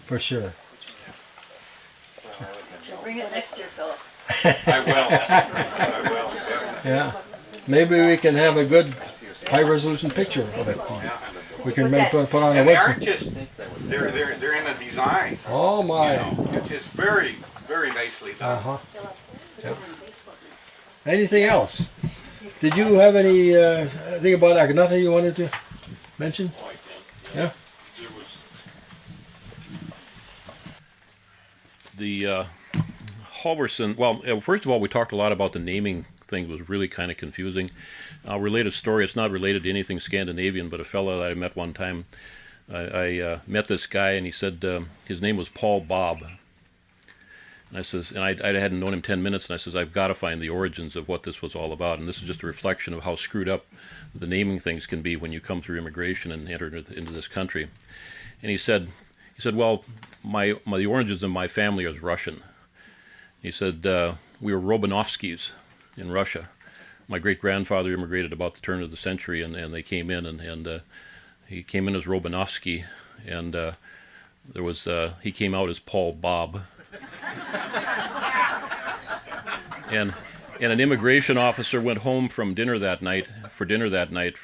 For sure. Bring it next year, Philip. I will. Yeah. Maybe we can have a good high-resolution picture of it. We can put on a And they aren't website. just, they're in a design. Oh my. It's very, very nicely done. Yep. Anything else? Did you have any thing about Agnata you wanted to mention? Yeah? The Halvorson, well, first of all, we talked a lot about the naming thing. Was really kind of confusing. I'll relate a story. It's not related to anything Scandinavian, but a fellow that I met one time, I met this guy, and he said his name was Paul Bob. And I says, and I hadn't known him 10 minutes, and I says, I've got to find the origins of what this was all about. And this is just a reflection of how screwed up the naming things can be when you come through immigration and enter into this country. And he said, well, the origins of my family is Russian. He said, we were Romanovskis in Russia. My great-grandfather immigrated about the turn of the century, and they came in, and he came in as Romanovsky, and he came out as Paul Bob. And an immigration officer went home from dinner that night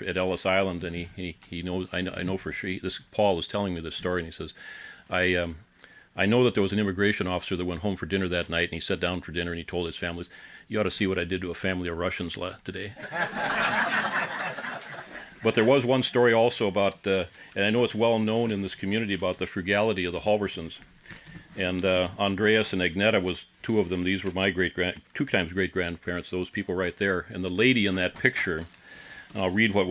at Ellis Island, and he knows, I know for sure, this Paul was telling me this story, and he says, I know that there was an immigration officer that went home for dinner that night, and he sat down for dinner, and he told his families, you ought to see what I did to a family of Russians today. But there was one story also about, and I know it's well known in this community, about the frugality of the Halvorsons. And Andreas and Agneta was two of them. These were my two times great-grandparents, those people right there. And the lady in that picture, I'll read what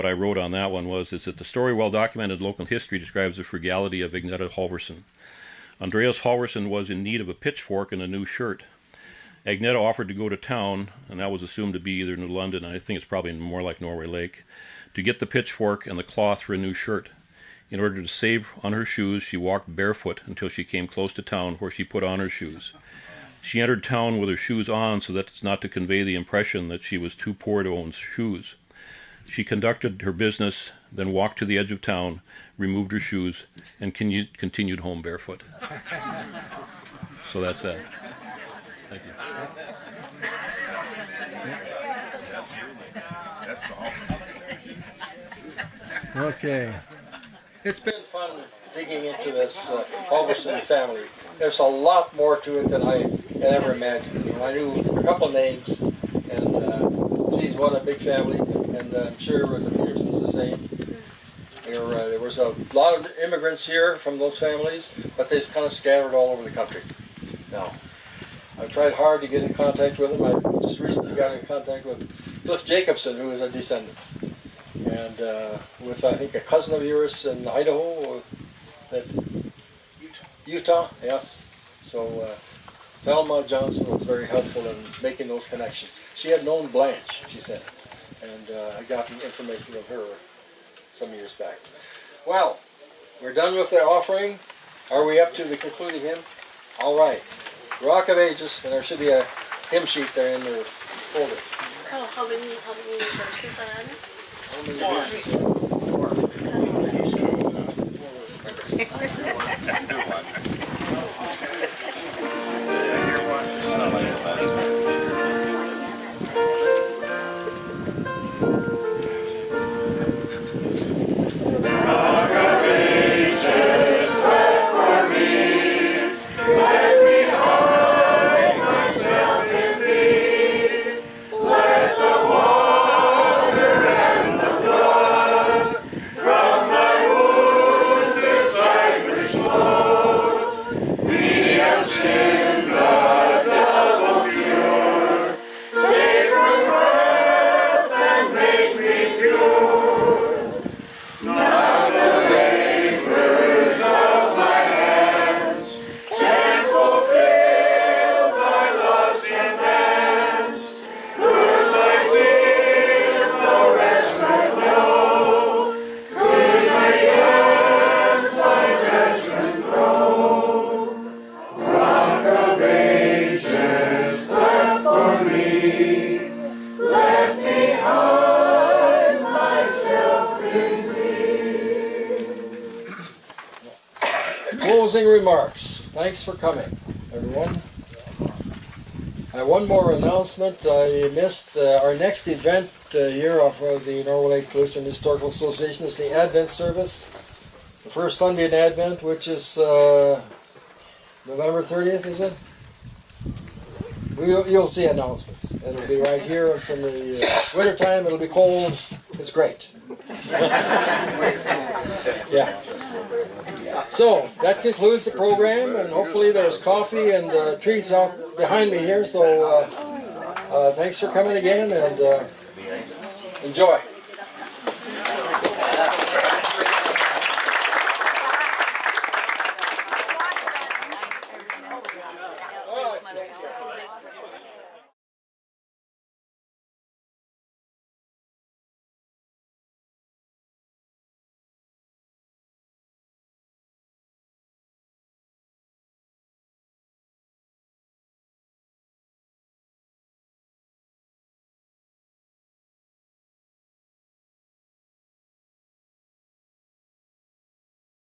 I wrote on that one, is that the story, well documented in local history, describes the frugality of Agneta Halvorson. Andreas Halvorson was in need of a pitchfork and a new shirt. Agneta offered to go to town, and that was assumed to be either New London, I think it's probably more like Norway Lake, to get the pitchfork and the cloth for a new shirt. In order to save on her shoes, she walked barefoot until she came close to town, where she put on her shoes. She entered town with her shoes on so that it's not to convey the impression that she was too poor to own shoes. She conducted her business, then walked to the edge of town, removed her shoes, and continued home barefoot. So that's that. Thank you. Okay. It's been fun digging into this Halvorson family. There's a lot more to it than I had ever imagined. You know, I knew a couple names, and geez, what a big family. And I'm sure with the Petersons the same. There was a lot of immigrants here from those families, but they're kind of scattered all over the country now. I've tried hard to get in contact with them. I just recently got in contact with Cliff Jacobson, who is a descendant. And with, I think, a cousin of yours in Idaho, Utah, yes. So Thelma Johnson was very helpful in making those connections. She had known Blanche, she said, and I got information of her some years back. Well, we're done with the offering. Are we up to the concluding hymn? All right. Rock of Ages, and there should be a hymn sheet there in the folder. Oh, how many verses are on it? From thy womb remarks. Thanks for coming, everyone. I have one more announcement. I missed our next event here of the Norway Lake Lutheran Historical Association is the Advent service. The first Sunday in Advent, which is November 30th, is it? You'll see announcements. It'll be right here. It's in the wintertime. It'll be cold. It's great. Yeah. So that concludes the program, and hopefully there's coffee and treats out behind me here. So thanks for coming again, and enjoy.